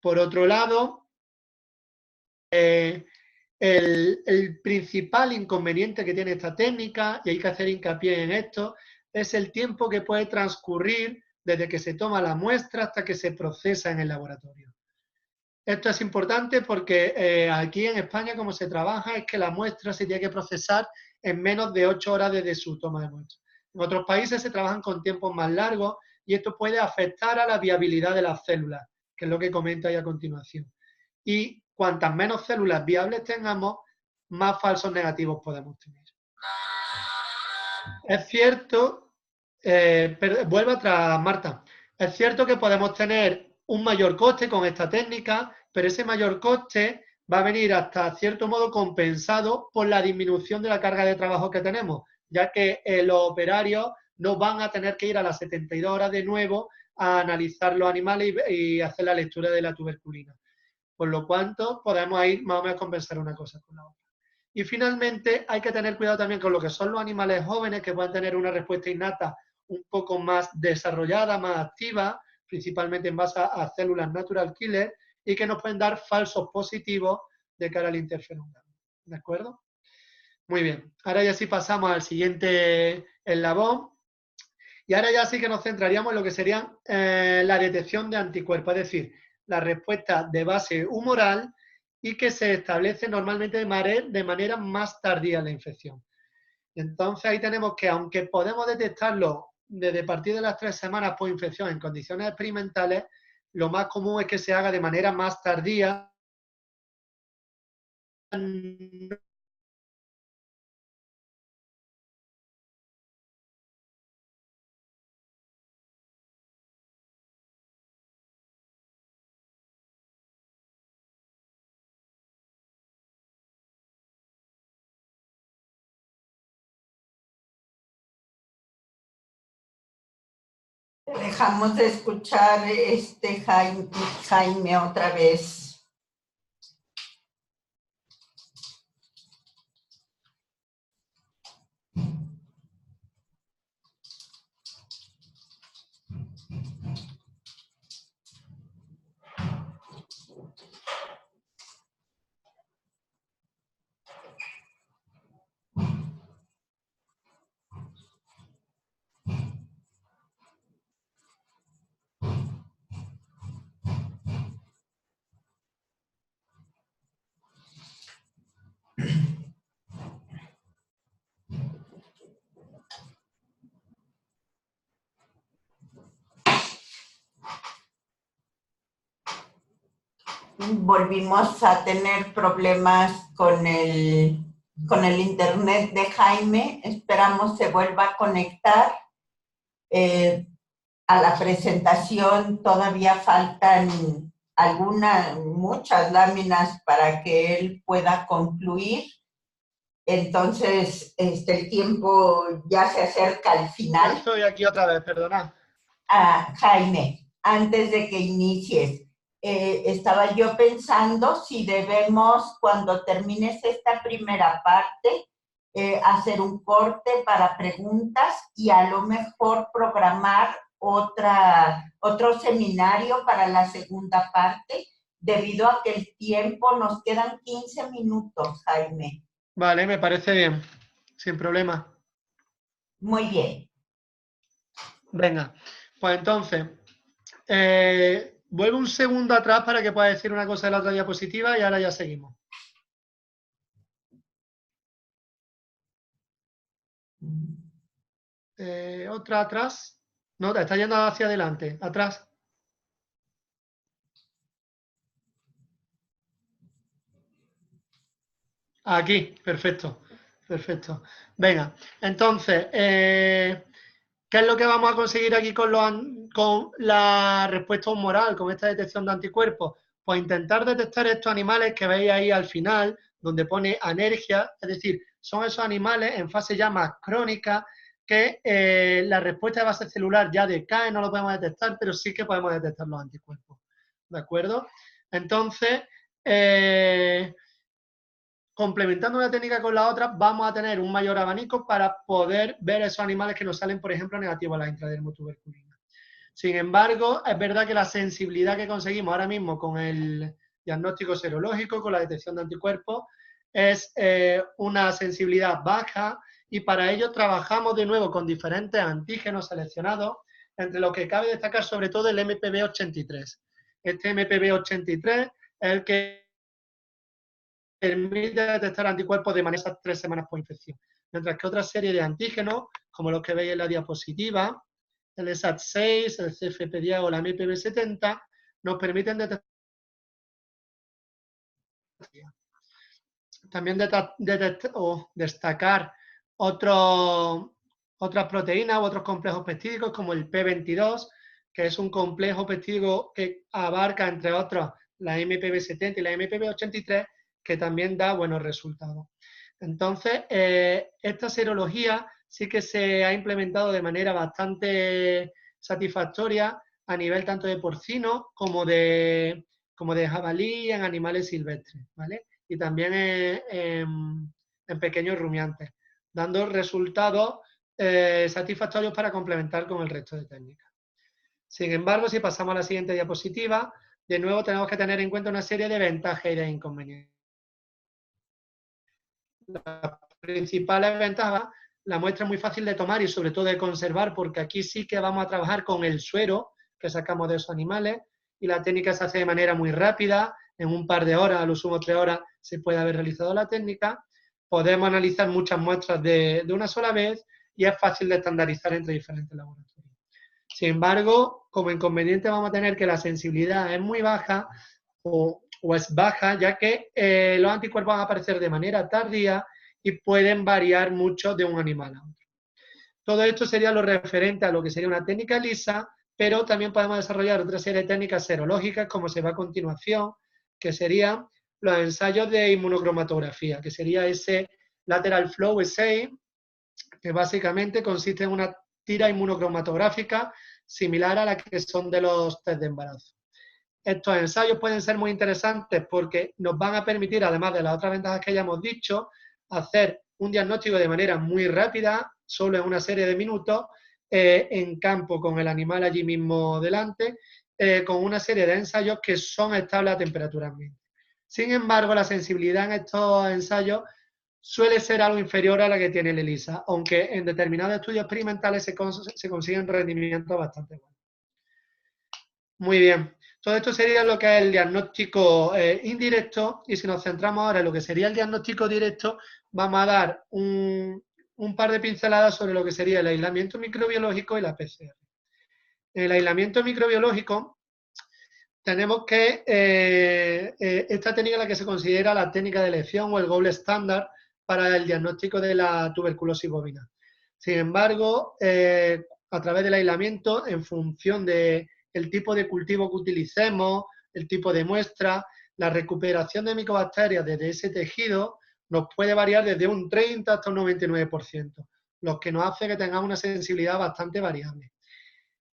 Por otro lado, el principal inconveniente que tiene esta técnica, y hay que hacer hincapié en esto, es el tiempo que puede transcurrir desde que se toma la muestra hasta que se procesa en el laboratorio. Esto es importante porque aquí en España, como se trabaja, es que la muestra se tiene que procesar en menos de 8 horas desde su toma de muestra. En otros países se trabajan con tiempos más largos y esto puede afectar a la viabilidad de las células, que es lo que comento ahí a continuación. Y cuantas menos células viables tengamos, más falsos negativos podemos tener. Es cierto, vuelvo atrás, Marta, es cierto que podemos tener un mayor coste con esta técnica, pero ese mayor coste va a venir hasta cierto modo compensado por la disminución de la carga de trabajo que tenemos, ya que los operarios no van a tener que ir a las 72 horas de nuevo a analizar los animales y hacer la lectura de la tuberculina. Por lo cuanto, podemos ir más o menos a compensar una cosa con la otra. Y finalmente, hay que tener cuidado también con lo que son los animales jóvenes, que pueden tener una respuesta innata un poco más desarrollada, más activa, principalmente en base a células natural killer, y que nos pueden dar falsos positivos de cara al interferón gamma. ¿De acuerdo? Muy bien. Ahora ya sí pasamos al siguiente eslabón. Y ahora ya sí que nos centraríamos en lo que sería la detección de anticuerpos, es decir, la respuesta de base humoral y que se establece normalmente de manera más tardía en la infección. Entonces ahí tenemos que, aunque podemos detectarlo desde a partir de las 3 semanas por infección en condiciones experimentales, lo más común es que se haga de manera más tardía. Dejamos de escuchar Jaime otra vez. Volvimos a tener problemas con el internet de Jaime. Esperamos se vuelva a conectar. A la presentación todavía faltan muchas láminas para que él pueda concluir. Entonces, el tiempo ya se acerca al final. Ya estoy aquí otra vez, perdonad. Jaime, antes de que inicies, estaba yo pensando si debemos, cuando termines esta primera parte, hacer un corte para preguntas y a lo mejor programar otro seminario para la segunda parte, debido a que el tiempo nos quedan 15 minutos, Jaime. Vale, me parece bien, sin problema. Muy bien. Venga, pues entonces, vuelvo un segundo atrás para que pueda decir una cosa de la otra diapositiva y ahora ya seguimos. Otra atrás. No, te está yendo hacia adelante, atrás. Aquí, perfecto, perfecto. Venga, entonces, ¿qué es lo que vamos a conseguir aquí con la respuesta humoral, con esta detección de anticuerpos? Pues intentar detectar estos animales que veis ahí al final, donde pone anergia, es decir, son esos animales en fase ya más crónica, que la respuesta de base celular ya decae, no lo podemos detectar, pero sí que podemos detectar los anticuerpos. ¿De acuerdo? Entonces, complementando una técnica con la otra, vamos a tener un mayor abanico para poder ver esos animales que nos salen, por ejemplo, negativos a la intradermotuberculina. Sin embargo, es verdad que la sensibilidad que conseguimos ahora mismo con el diagnóstico serológico, con la detección de anticuerpos, es una sensibilidad baja, y para ello trabajamos de nuevo con diferentes antígenos seleccionados, entre los que cabe destacar sobre todo el MPV83. Este MPV83 es el que permite detectar anticuerpos de manera esas 3 semanas por infección. Mientras que otra serie de antígenos, como los que veis en la diapositiva, el SAT6, el CFP10 o la MPV70, nos permiten detectar. También destacar otras proteínas u otros complejos peptídicos como el P22, que es un complejo peptídico que abarca, entre otros, la MPV70 y la MPV83, que también da buenos resultados. Entonces, esta serología sí que se ha implementado de manera bastante satisfactoria a nivel tanto de porcino como de jabalí en animales silvestres, ¿vale? Y también en pequeños rumiantes, dando resultados satisfactorios para complementar con el resto de técnicas. Sin embargo, si pasamos a la siguiente diapositiva, de nuevo tenemos que tener en cuenta una serie de ventajas y de inconvenientes. Las principales ventajas: la muestra es muy fácil de tomar y sobre todo de conservar, porque aquí sí que vamos a trabajar con el suero que sacamos de esos animales, y la técnica se hace de manera muy rápida, en un par de horas, a lo sumo 3 horas, se puede haber realizado la técnica. Podemos analizar muchas muestras de una sola vez y es fácil de estandarizar entre diferentes laboratorios. Sin embargo, como inconveniente vamos a tener que la sensibilidad es muy baja o es baja, ya que los anticuerpos van a aparecer de manera tardía y pueden variar mucho de un animal a otro. Todo esto sería lo referente a lo que sería una técnica lisa, pero también podemos desarrollar otra serie de técnicas serológicas, como se ve a continuación, que serían los ensayos de inmunocromatografía, que sería ese lateral flow assay, que básicamente consiste en una tira inmunocromatográfica similar a la que son de los test de embarazo. Estos ensayos pueden ser muy interesantes porque nos van a permitir, además de las otras ventajas que ya hemos dicho, hacer un diagnóstico de manera muy rápida, solo en una serie de minutos, en campo con el animal allí mismo delante, con una serie de ensayos que son estables a temperatura ambiente. Sin embargo, la sensibilidad en estos ensayos suele ser algo inferior a la que tiene el ELISA, aunque en determinados estudios experimentales se consiguen rendimientos bastante buenos. Muy bien. Todo esto sería lo que es el diagnóstico indirecto, y si nos centramos ahora en lo que sería el diagnóstico directo, vamos a dar un par de pinceladas sobre lo que sería el aislamiento microbiológico y la PCR. En el aislamiento microbiológico tenemos que esta técnica es la que se considera la técnica de elección o el gold standard para el diagnóstico de la tuberculosis bovina. Sin embargo, a través del aislamiento, en función de el tipo de cultivo que utilicemos, el tipo de muestra, la recuperación de micobacterias desde ese tejido nos puede variar desde un 30 hasta un 99%, lo que nos hace que tengamos una sensibilidad bastante variable.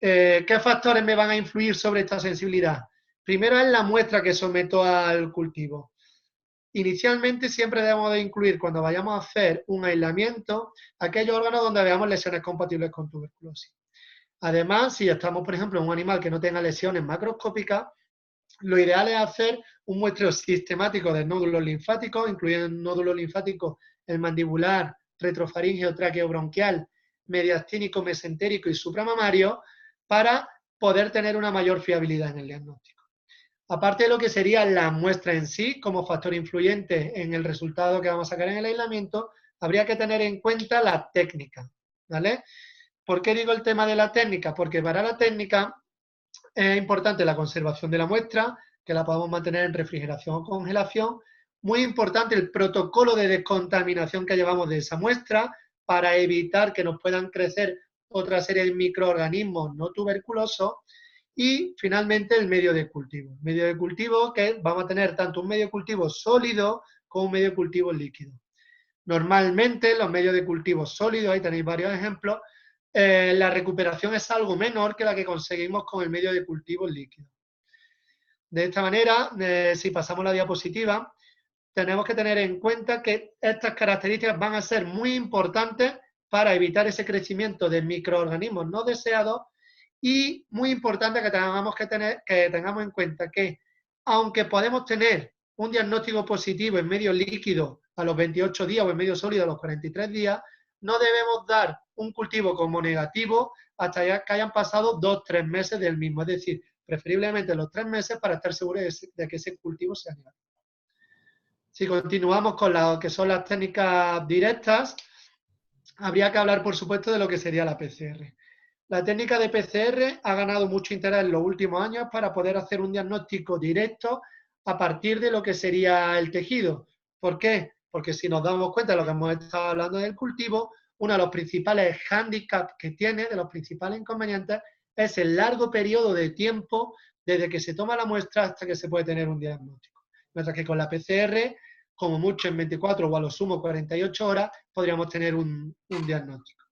¿Qué factores me van a influir sobre esta sensibilidad? Primero es la muestra que someto al cultivo. Inicialmente siempre debemos de incluir, cuando vayamos a hacer un aislamiento, aquellos órganos donde veamos lesiones compatibles con tuberculosis. Además, si estamos, por ejemplo, en un animal que no tenga lesiones macroscópicas, lo ideal es hacer un muestreo sistemático de nódulos linfáticos, incluyendo nódulos linfáticos el mandibular, retrofaríngeo, traqueobronquial, mediastínico, mesentérico y supramamario, para poder tener una mayor fiabilidad en el diagnóstico. Aparte de lo que sería la muestra en sí como factor influyente en el resultado que vamos a sacar en el aislamiento, habría que tener en cuenta la técnica, ¿vale? ¿Por qué digo el tema de la técnica? Porque para la técnica es importante la conservación de la muestra, que la podamos mantener en refrigeración o congelación. Muy importante el protocolo de descontaminación que llevamos de esa muestra para evitar que nos puedan crecer otra serie de microorganismos no tuberculosos. Y finalmente el medio de cultivo. Medio de cultivo que vamos a tener tanto un medio de cultivo sólido como un medio de cultivo líquido. Normalmente los medios de cultivo sólidos, ahí tenéis varios ejemplos, la recuperación es algo menor que la que conseguimos con el medio de cultivo líquido. De esta manera, si pasamos la diapositiva, tenemos que tener en cuenta que estas características van a ser muy importantes para evitar ese crecimiento de microorganismos no deseados y muy importante que tengamos en cuenta que, aunque podemos tener un diagnóstico positivo en medio líquido a los 28 días o en medio sólido a los 43 días, no debemos dar un cultivo como negativo hasta que hayan pasado 2-3 meses del mismo, es decir, preferiblemente los 3 meses para estar seguros de que ese cultivo sea negativo. Si continuamos con lo que son las técnicas directas, habría que hablar, por supuesto, de lo que sería la PCR. La técnica de PCR ha ganado mucho interés en los últimos años para poder hacer un diagnóstico directo a partir de lo que sería el tejido. ¿Por qué? Porque si nos damos cuenta de lo que hemos estado hablando del cultivo, uno de los principales hándicaps que tiene, de los principales inconvenientes, es el largo periodo de tiempo desde que se toma la muestra hasta que se puede tener un diagnóstico. Mientras que con la PCR, como mucho en 24 o a lo sumo 48 horas, podríamos tener un diagnóstico.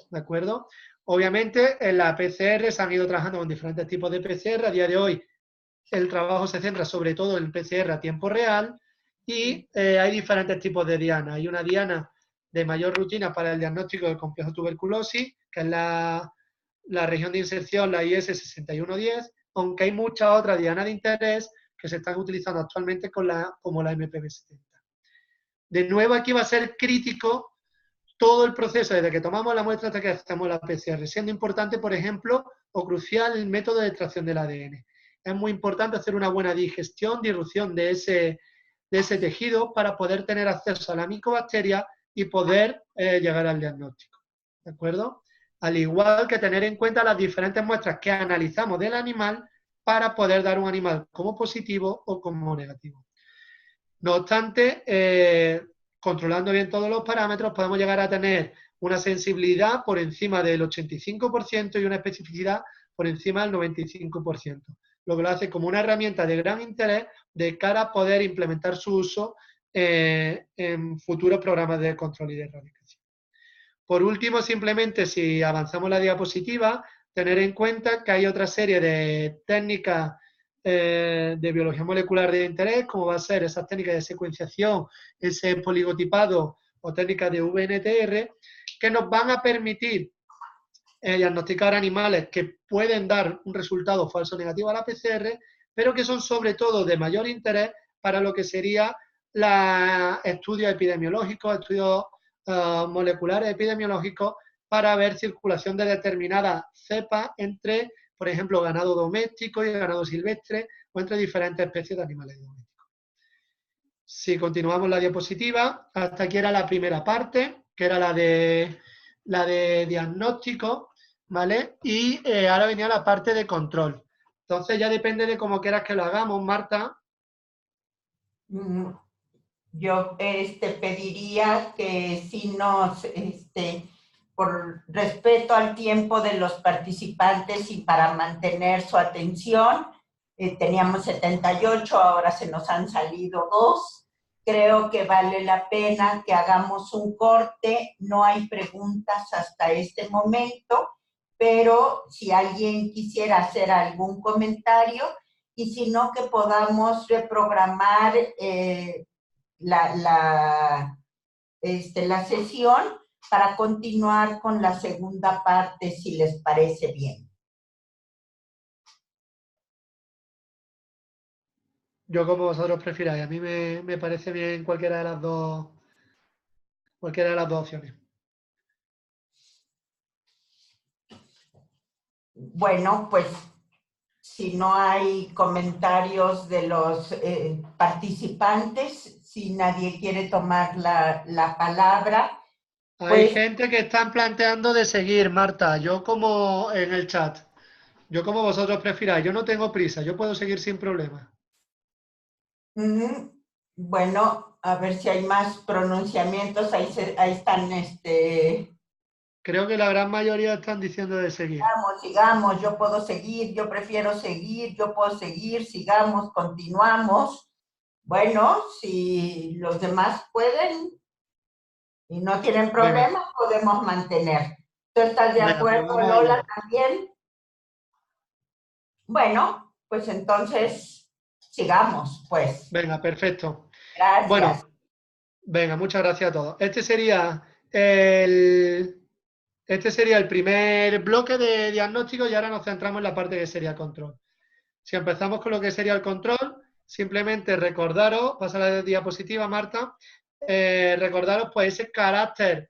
¿De acuerdo? Obviamente, en la PCR se han ido trabajando con diferentes tipos de PCR. A día de hoy, el trabajo se centra sobre todo en PCR a tiempo real y hay diferentes tipos de diana. Hay una diana de mayor rutina para el diagnóstico del complejo tuberculosis, que es la región de inserción, la IS 6110, aunque hay muchas otras dianas de interés que se están utilizando actualmente como la MPV70. De nuevo, aquí va a ser crítico todo el proceso, desde que tomamos la muestra hasta que hacemos la PCR, siendo importante, por ejemplo, o crucial el método de extracción del ADN. Es muy importante hacer una buena digestión, dilución de ese tejido para poder tener acceso a la micobacteria y poder llegar al diagnóstico. ¿De acuerdo? Al igual que tener en cuenta las diferentes muestras que analizamos del animal para poder dar un animal como positivo o como negativo. No obstante, controlando bien todos los parámetros, podemos llegar a tener una sensibilidad por encima del 85% y una especificidad por encima del 95%, lo que lo hace como una herramienta de gran interés de cara a poder implementar su uso en futuros programas de control y de erradicación. Por último, simplemente si avanzamos la diapositiva, tener en cuenta que hay otra serie de técnicas de biología molecular de interés, como va a ser esas técnicas de secuenciación, ese poligotipado o técnicas de VNTR, que nos van a permitir diagnosticar animales que pueden dar un resultado falso negativo a la PCR, pero que son sobre todo de mayor interés para lo que sería los estudios epidemiológicos, estudios moleculares epidemiológicos, para ver circulación de determinadas cepas entre, por ejemplo, ganado doméstico y ganado silvestre o entre diferentes especies de animales domésticos. Si continuamos la diapositiva, hasta aquí era la primera parte, que era la de diagnóstico, ¿vale? Y ahora venía la parte de control. Entonces ya depende de cómo quieras que lo hagamos, Marta. Yo pediría que si nos, por respeto al tiempo de los participantes y para mantener su atención, teníamos 78, ahora se nos han salido 2. Creo que vale la pena que hagamos un corte. No hay preguntas hasta este momento, pero si alguien quisiera hacer algún comentario, y si no, que podamos reprogramar la sesión para continuar con la segunda parte, si les parece bien. Yo como vosotros prefiráis, a mí me parece bien cualquiera de las dos opciones. Bueno, pues si no hay comentarios de los participantes, si nadie quiere tomar la palabra. Hay gente que están planteando de seguir, Marta, yo como en el chat, yo como vosotros prefiráis, yo no tengo prisa, yo puedo seguir sin problema. Bueno, a ver si hay más pronunciamientos, ahí están, Creo que la gran mayoría están diciendo de seguir. Sigamos, yo puedo seguir, yo prefiero seguir, yo puedo seguir, sigamos, continuamos. Bueno, si los demás pueden, y no tienen problemas, podemos mantener. ¿Tú estás de acuerdo, Lola, también? Bueno, pues entonces sigamos, pues. Venga, perfecto. Gracias. Bueno, venga, muchas gracias a todos. Este sería el primer bloque de diagnóstico y ahora nos centramos en la parte que sería control. Si empezamos con lo que sería el control, simplemente recordaros, pasa la diapositiva, Marta, recordaros pues ese carácter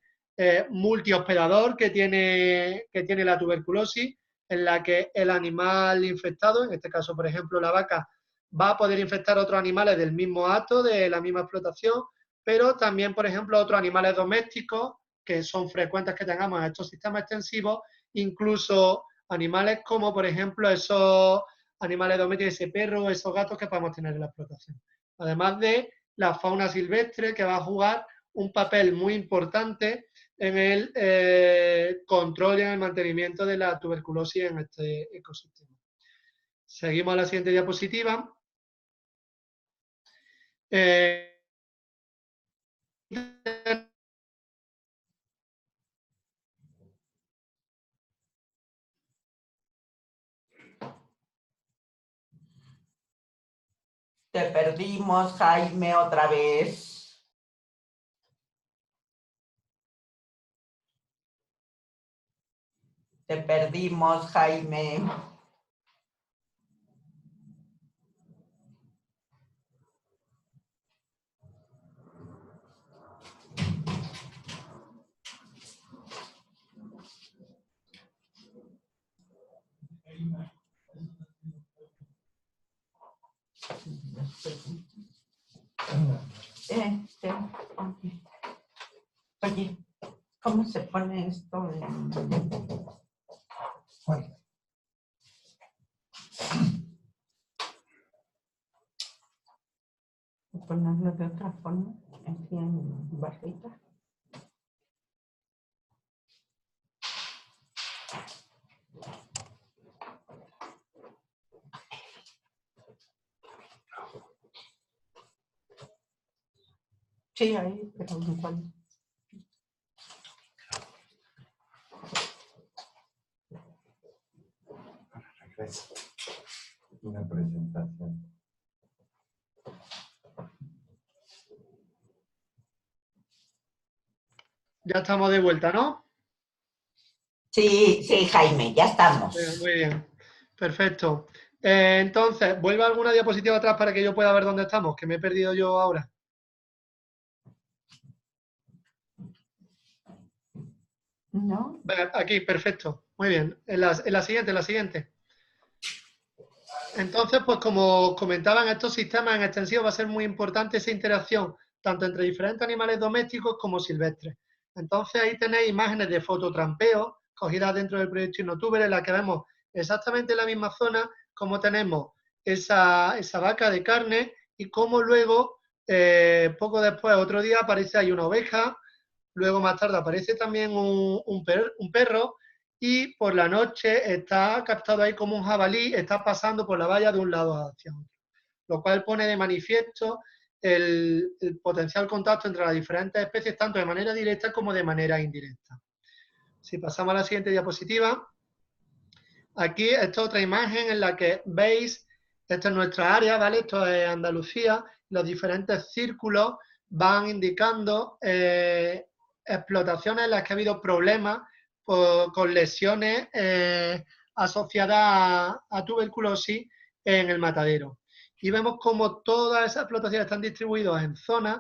multihospedador que tiene la tuberculosis, en la que el animal infectado, en este caso, por ejemplo, la vaca, va a poder infectar a otros animales del mismo acto, de la misma explotación, pero también, por ejemplo, otros animales domésticos, que son frecuentes que tengamos en estos sistemas extensivos, incluso animales como, por ejemplo, esos animales domésticos, ese perro, esos gatos que podemos tener en la explotación. Además de la fauna silvestre, que va a jugar un papel muy importante en el control y en el mantenimiento de la tuberculosis en este ecosistema. Seguimos a la siguiente diapositiva. Te perdimos, Jaime, otra vez. Te perdimos, Jaime. Oye, ¿cómo se pone esto? Ponerlo de otra forma, aquí en barrita. Sí, ahí, pero igual. Regreso. Una presentación. Ya estamos de vuelta, ¿no? Sí, sí, Jaime, ya estamos. Muy bien, perfecto. Entonces, ¿vuelve alguna diapositiva atrás para que yo pueda ver dónde estamos? Que me he perdido yo ahora. ¿No? Aquí, perfecto. Muy bien. En la siguiente. Entonces, pues como comentaban, estos sistemas en extensivo va a ser muy importante esa interacción, tanto entre diferentes animales domésticos como silvestres. Entonces, ahí tenéis imágenes de fototrampeo cogidas dentro del proyecto InnoTuber, en la que vemos exactamente en la misma zona cómo tenemos esa vaca de carne y cómo luego, poco después, otro día, aparece ahí una oveja, luego más tarde aparece también un perro, y por la noche está captado ahí como un jabalí, está pasando por la valla de un lado hacia otro, lo cual pone de manifiesto el potencial contacto entre las diferentes especies, tanto de manera directa como de manera indirecta. Si pasamos a la siguiente diapositiva, aquí esta es otra imagen en la que veis, esta es nuestra área, ¿vale? Esto es Andalucía, los diferentes círculos van indicando explotaciones en las que ha habido problemas con lesiones asociadas a tuberculosis en el matadero. Y vemos como todas esas explotaciones están distribuidas en zonas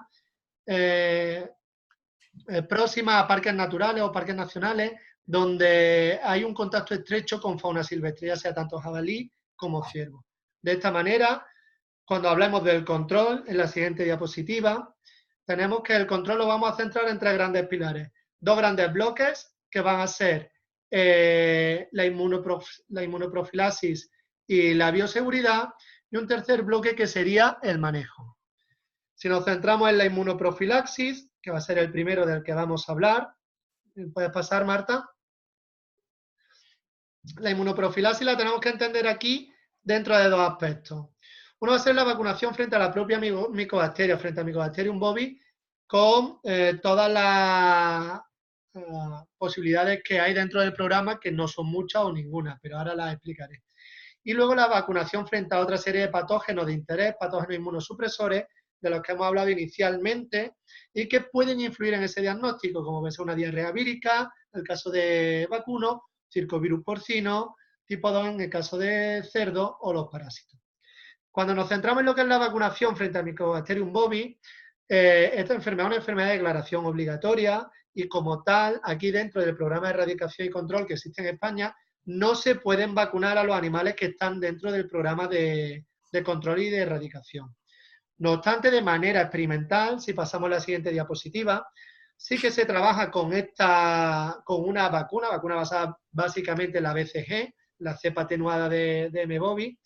próximas a parques naturales o parques nacionales, donde hay un contacto estrecho con fauna silvestre, ya sea tanto jabalí como ciervo. De esta manera, cuando hablemos del control, en la siguiente diapositiva, tenemos que el control lo vamos a centrar en tres grandes pilares. Dos grandes bloques, que van a ser la inmunoprofilaxis y la bioseguridad, y un tercer bloque que sería el manejo. Si nos centramos en la inmunoprofilaxis, que va a ser el primero del que vamos a hablar, ¿puedes pasar, Marta? La inmunoprofilaxis la tenemos que entender aquí dentro de dos aspectos. Uno va a ser la vacunación frente a la propia micobacteria, frente a Mycobacterium bovis, con todas las posibilidades que hay dentro del programa, que no son muchas o ninguna, pero ahora las explicaré. Y luego la vacunación frente a otra serie de patógenos de interés, patógenos inmunosupresores, de los que hemos hablado inicialmente, y que pueden influir en ese diagnóstico, como puede ser una diarrea vírica, en el caso de vacuno, circovirus porcino, tipo 2 en el caso de cerdo, o los parásitos. Cuando nos centramos en lo que es la vacunación frente al Mycobacterium bovis, esta enfermedad es una enfermedad de declaración obligatoria, y como tal, aquí dentro del programa de erradicación y control que existe en España, no se pueden vacunar a los animales que están dentro del programa de control y de erradicación. No obstante, de manera experimental, si pasamos a la siguiente diapositiva, sí que se trabaja con una vacuna basada básicamente en la BCG, la cepa atenuada de M. bovis,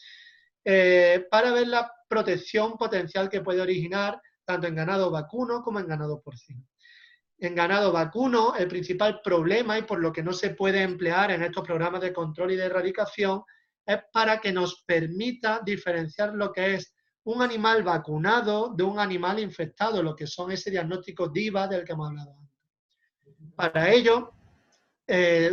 para ver la protección potencial que puede originar tanto en ganado vacuno como en ganado porcino. En ganado vacuno, el principal problema y por lo que no se puede emplear en estos programas de control y de erradicación es para que nos permita diferenciar lo que es un animal vacunado de un animal infectado, lo que son ese diagnóstico DIVA del que hemos hablado antes. Para ello,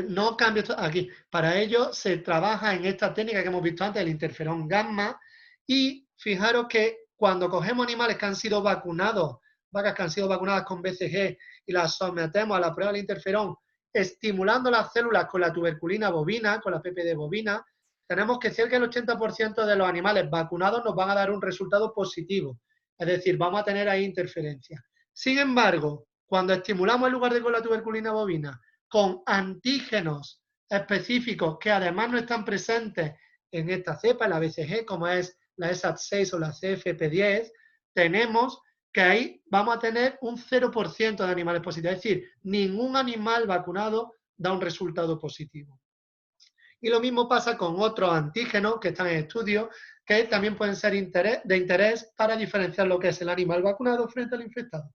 no cambio esto aquí, para ello se trabaja en esta técnica que hemos visto antes, el interferón gamma, y fijaros que cuando cogemos animales que han sido vacunados, vacas que han sido vacunadas con BCG, y las sometemos a la prueba del interferón, estimulando las células con la tuberculina bovina, con la PPD bovina, tenemos que cerca del 80% de los animales vacunados nos van a dar un resultado positivo. Es decir, vamos a tener ahí interferencia. Sin embargo, cuando estimulamos en lugar de con la tuberculina bovina, con antígenos específicos que además no están presentes en esta cepa, en la BCG, como es la ESAT6 o la CFP10, tenemos que ahí vamos a tener un 0% de animales positivos. Es decir, ningún animal vacunado da un resultado positivo. Y lo mismo pasa con otros antígenos que están en estudio, que también pueden ser de interés para diferenciar lo que es el animal vacunado frente al infectado.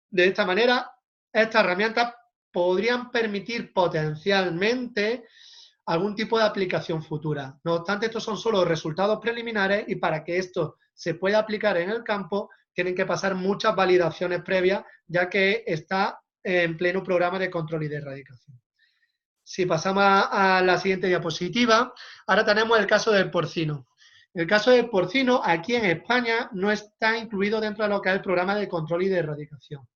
De esta manera, estas herramientas podrían permitir potencialmente algún tipo de aplicación futura. No obstante, estos son solo resultados preliminares y para que esto se pueda aplicar en el campo, tienen que pasar muchas validaciones previas, ya que está en pleno programa de control y de erradicación. Si pasamos a la siguiente diapositiva, ahora tenemos el caso del porcino. El caso del porcino, aquí en España, no está incluido dentro de lo que es el programa de control y de erradicación.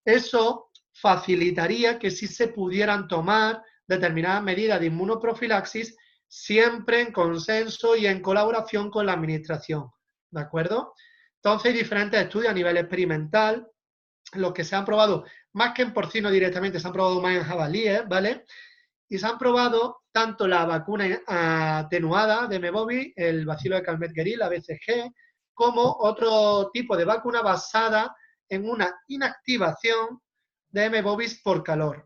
Eso facilitaría que sí se pudieran tomar determinadas medidas de inmunoprofilaxis, siempre en consenso y en colaboración con la administración, ¿de acuerdo? Entonces hay diferentes estudios a nivel experimental, los que se han probado, más que en porcino directamente, se han probado más en jabalíes, ¿vale? Y se han probado tanto la vacuna atenuada de M. bovis, el bacilo de Calmette-Guérin, la BCG, como otro tipo de vacuna basada en una inactivación de M. bovis por calor.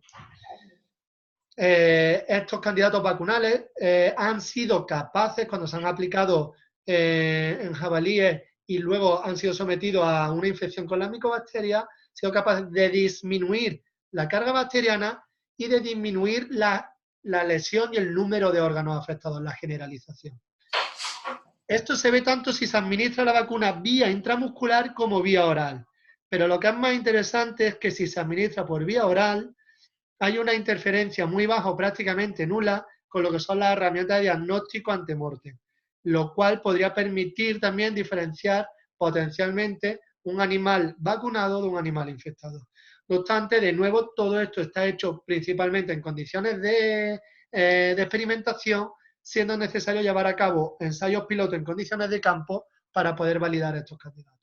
Estos candidatos vacunales han sido capaces, cuando se han aplicado en jabalíes y luego han sido sometidos a una infección con la micobacteria, han sido capaces de disminuir la carga bacteriana y de disminuir la lesión y el número de órganos afectados, la generalización. Esto se ve tanto si se administra la vacuna vía intramuscular como vía oral. Pero lo que es más interesante es que si se administra por vía oral, hay una interferencia muy baja o prácticamente nula con lo que son las herramientas de diagnóstico ante mortem, lo cual podría permitir también diferenciar potencialmente un animal vacunado de un animal infectado. No obstante, de nuevo, todo esto está hecho principalmente en condiciones de experimentación, siendo necesario llevar a cabo ensayos piloto en condiciones de campo para poder validar estos candidatos.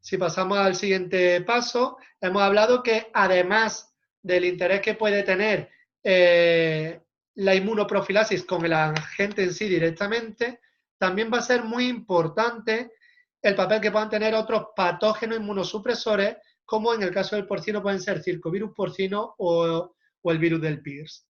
Si pasamos al siguiente paso, hemos hablado que además del interés que puede tener la inmunoprofilaxis con el agente en sí directamente, también va a ser muy importante el papel que puedan tener otros patógenos inmunosupresores, como en el caso del porcino pueden ser circovirus porcino o el virus del PIRS.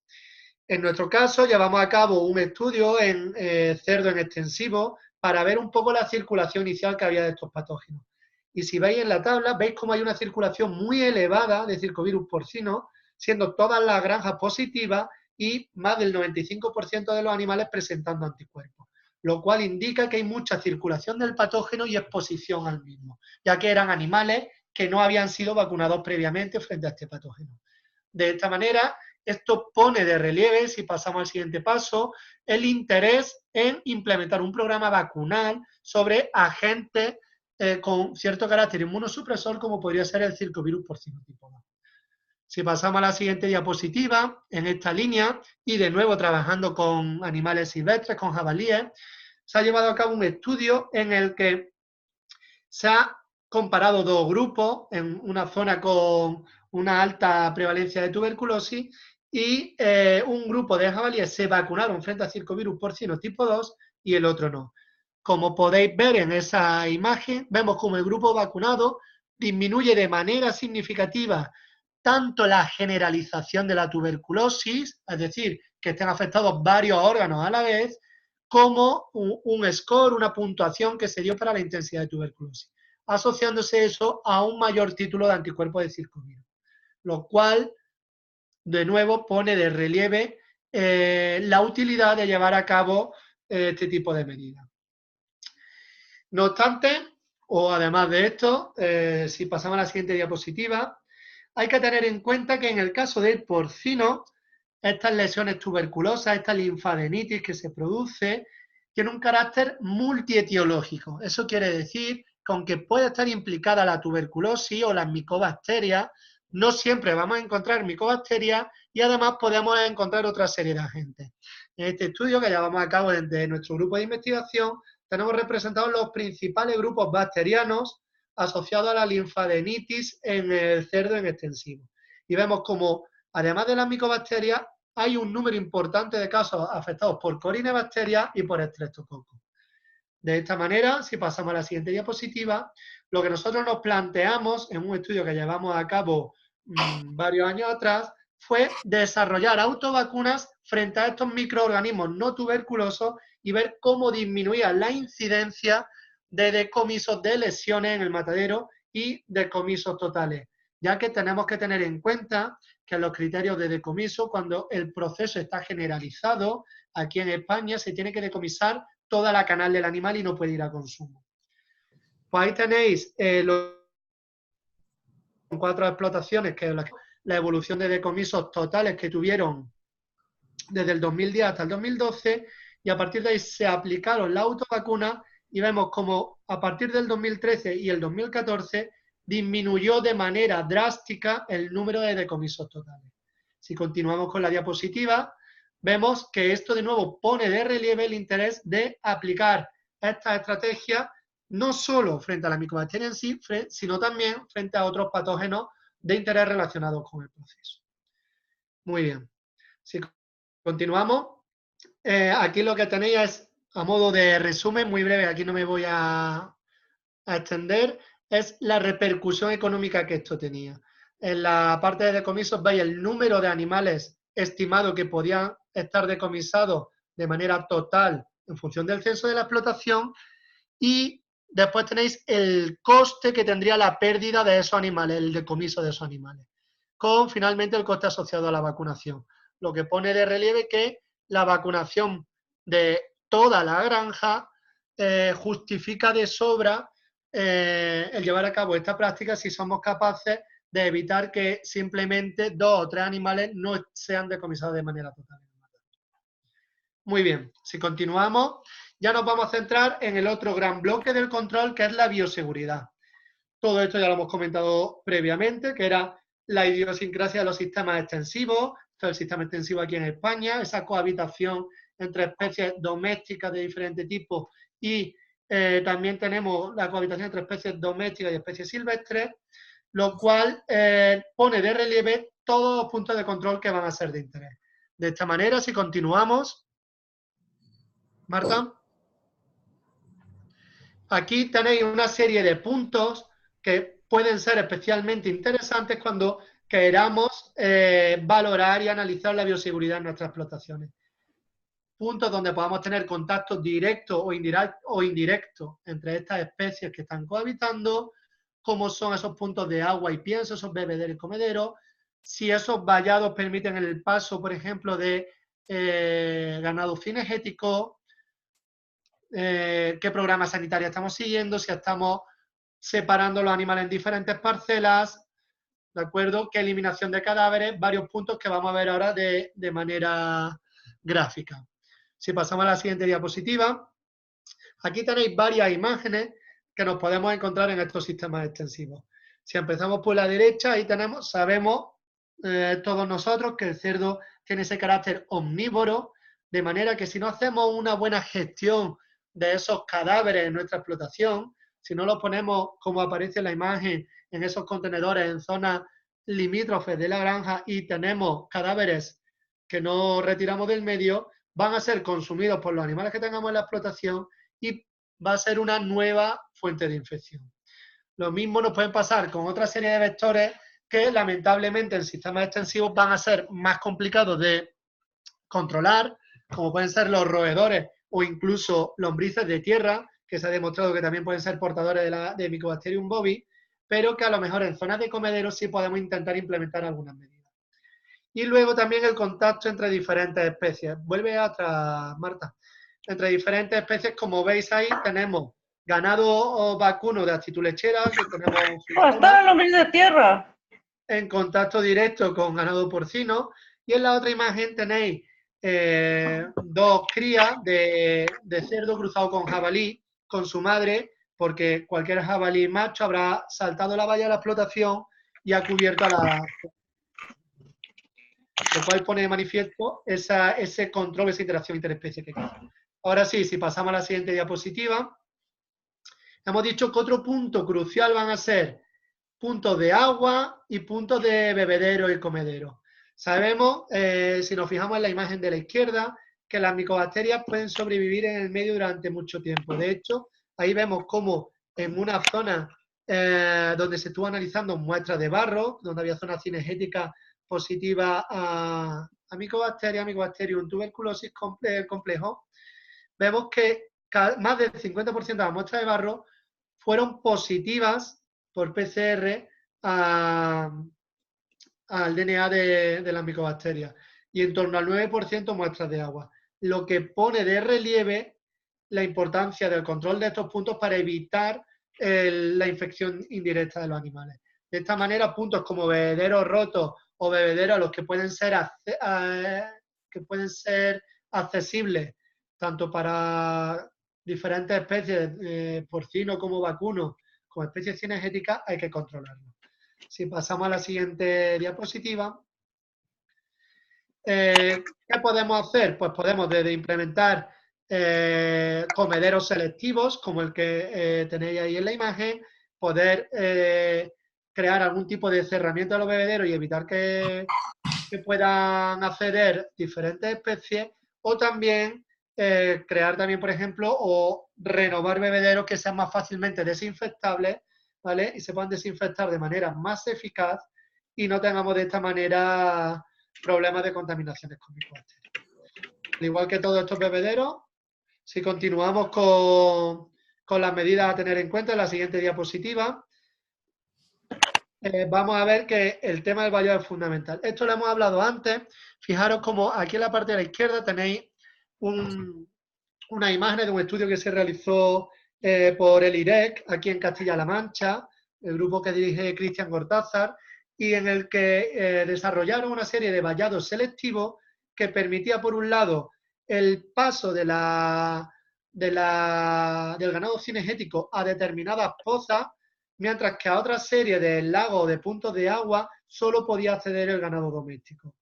En nuestro caso, llevamos a cabo un estudio en cerdo en extensivo para ver un poco la circulación inicial que había de estos patógenos. Y si veis en la tabla, veis cómo hay una circulación muy elevada de circovirus porcino, siendo todas las granjas positivas y más del 95% de los animales presentando anticuerpos, lo cual indica que hay mucha circulación del patógeno y exposición al mismo, ya que eran animales que no habían sido vacunados previamente frente a este patógeno. De esta manera, esto pone de relieve, si pasamos al siguiente paso, el interés en implementar un programa vacunal sobre agentes con cierto carácter inmunosupresor, como podría ser el circovirus porcino tipo 2. Si pasamos a la siguiente diapositiva, en esta línea, y de nuevo trabajando con animales silvestres, con jabalíes, se ha llevado a cabo un estudio en el que se ha comparado dos grupos en una zona con una alta prevalencia de tuberculosis y un grupo de jabalíes se vacunaron frente a circovirus porcino tipo 2 y el otro no. Como podéis ver en esa imagen, vemos como el grupo vacunado disminuye de manera significativa tanto la generalización de la tuberculosis, es decir, que estén afectados varios órganos a la vez, como un score, una puntuación que se dio para la intensidad de tuberculosis, asociándose eso a un mayor título de anticuerpos de circovirus, lo cual, de nuevo, pone de relieve la utilidad de llevar a cabo este tipo de medidas. No obstante, o además de esto, si pasamos a la siguiente diapositiva, hay que tener en cuenta que en el caso del porcino, estas lesiones tuberculosas, esta linfadenitis que se produce, tiene un carácter multietiológico. Eso quiere decir que aunque puede estar implicada la tuberculosis o las micobacterias, no siempre vamos a encontrar micobacterias y además podemos encontrar otra serie de agentes. En este estudio que llevamos a cabo desde nuestro grupo de investigación, tenemos representados los principales grupos bacterianos asociados a la linfadenitis en el cerdo en extensivo. Y vemos como, además de las micobacterias, hay un número importante de casos afectados por corinebacterias y por estreptococos. De esta manera, si pasamos a la siguiente diapositiva, lo que nosotros nos planteamos en un estudio que llevamos a cabo varios años atrás fue desarrollar autovacunas frente a estos microorganismos no tuberculosos y ver cómo disminuía la incidencia de decomisos de lesiones en el matadero y decomisos totales, ya que tenemos que tener en cuenta que los criterios de decomiso, cuando el proceso está generalizado, aquí en España se tiene que decomisar toda la canal del animal y no puede ir a consumo. Pues ahí tenéis los 4 explotaciones, que es la evolución de decomisos totales que tuvieron desde el 2010 hasta el 2012, y a partir de ahí se aplicaron las autovacunas y vemos como a partir del 2013 y el 2014 disminuyó de manera drástica el número de decomisos totales. Si continuamos con la diapositiva, vemos que esto de nuevo pone de relieve el interés de aplicar estas estrategias no solo frente a la micobacteria en sí, sino también frente a otros patógenos de interés relacionados con el proceso. Muy bien. Si continuamos, aquí lo que tenéis es, a modo de resumen, muy breve, aquí no me voy a extender, es la repercusión económica que esto tenía. En la parte de decomisos veis el número de animales estimado que podían estar decomisados de manera total en función del censo de la explotación, y después tenéis el coste que tendría la pérdida de esos animales, el decomiso de esos animales, con finalmente el coste asociado a la vacunación, lo que pone de relieve que la vacunación de toda la granja justifica de sobra el llevar a cabo esta práctica si somos capaces de evitar que simplemente 2 o 3 animales no sean decomisados de manera total. Muy bien, si continuamos, ya nos vamos a centrar en el otro gran bloque del control, que es la bioseguridad. Todo esto ya lo hemos comentado previamente, que era la idiosincrasia de los sistemas extensivos, el sistema extensivo aquí en España, esa cohabitación entre especies domésticas de diferentes tipos y también tenemos la cohabitación entre especies domésticas y especies silvestres, lo cual pone de relieve todos los puntos de control que van a ser de interés. De esta manera, si continuamos, Marta, aquí tenéis una serie de puntos que pueden ser especialmente interesantes cuando queramos valorar y analizar la bioseguridad en nuestras explotaciones. Puntos donde podamos tener contactos directos o indirectos entre estas especies que están cohabitando, como son esos puntos de agua y pienso, esos bebederos y comederos, si esos vallados permiten el paso, por ejemplo, de ganado cinegético, qué programa sanitario estamos siguiendo, si estamos separando los animales en diferentes parcelas, ¿de acuerdo? ¿Qué eliminación de cadáveres? Varios puntos que vamos a ver ahora de manera gráfica. Si pasamos a la siguiente diapositiva, aquí tenéis varias imágenes que nos podemos encontrar en estos sistemas extensivos. Si empezamos por la derecha, ahí tenemos, sabemos todos nosotros que el cerdo tiene ese carácter omnívoro, de manera que si no hacemos una buena gestión de esos cadáveres en nuestra explotación, si no los ponemos, como aparece en la imagen, en esos contenedores en zonas limítrofes de la granja y tenemos cadáveres que no retiramos del medio, van a ser consumidos por los animales que tengamos en la explotación y va a ser una nueva fuente de infección. Lo mismo nos puede pasar con otra serie de vectores que lamentablemente en sistemas extensivos van a ser más complicados de controlar, como pueden ser los roedores o incluso lombrices de tierra, que se ha demostrado que también pueden ser portadores de Mycobacterium bovis, pero que a lo mejor en zonas de comederos sí podemos intentar implementar algunas medidas. Y luego también el contacto entre diferentes especies. Vuelve atrás, Marta. Entre diferentes especies, como veis ahí, tenemos ganado vacuno de actitud lechera, que tenemos ¡Están lombriz de tierra! En contacto directo con ganado porcino, y en la otra imagen tenéis dos crías de cerdo cruzado con jabalí, con su madre, porque cualquier jabalí macho habrá saltado la valla de la explotación y ha cubierto a la... Lo cual pone de manifiesto ese control, esa interacción interespecie que hay. Ahora sí, si pasamos a la siguiente diapositiva, hemos dicho que otro punto crucial van a ser puntos de agua y puntos de bebedero y comedero. Sabemos, si nos fijamos en la imagen de la izquierda, que las micobacterias pueden sobrevivir en el medio durante mucho tiempo. De hecho, ahí vemos cómo en una zona donde se estuvo analizando muestras de barro, donde había zonas cinegéticas positivas a Mycobacterium, Mycobacterium tuberculosis complejo, vemos que más del 50% de las muestras de barro fueron positivas por PCR al DNA de las micobacterias y en torno al 9% muestras de agua, lo que pone de relieve la importancia del control de estos puntos para evitar la infección indirecta de los animales. De esta manera, puntos como bebederos rotos o bebederos a los que pueden ser accesibles tanto para diferentes especies, porcino como vacuno, como especies cinegéticas, hay que controlarlo. Si pasamos a la siguiente diapositiva, ¿qué podemos hacer? Pues podemos desde implementar comederos selectivos, como el que tenéis ahí en la imagen, poder crear algún tipo de cerramiento de los bebederos y evitar que puedan acceder diferentes especies, o también crear también, por ejemplo, o renovar bebederos que sean más fácilmente desinfectables, ¿vale? Y se puedan desinfectar de manera más eficaz y no tengamos de esta manera problemas de contaminaciones con micobacterias. Al igual que todos estos bebederos, si continuamos con las medidas a tener en cuenta en la siguiente diapositiva, vamos a ver que el tema del vallado es fundamental. Esto lo hemos hablado antes. Fijaros como aquí en la parte de la izquierda tenéis una imagen de un estudio que se realizó por el IREC, aquí en Castilla-La Mancha, el grupo que dirige Cristian Gortázar, y en el que desarrollaron una serie de vallados selectivos que permitía, por un lado, el paso del ganado cinegético a determinadas pozas, mientras que a otra serie de lagos o de puntos de agua solo podía acceder el ganado doméstico,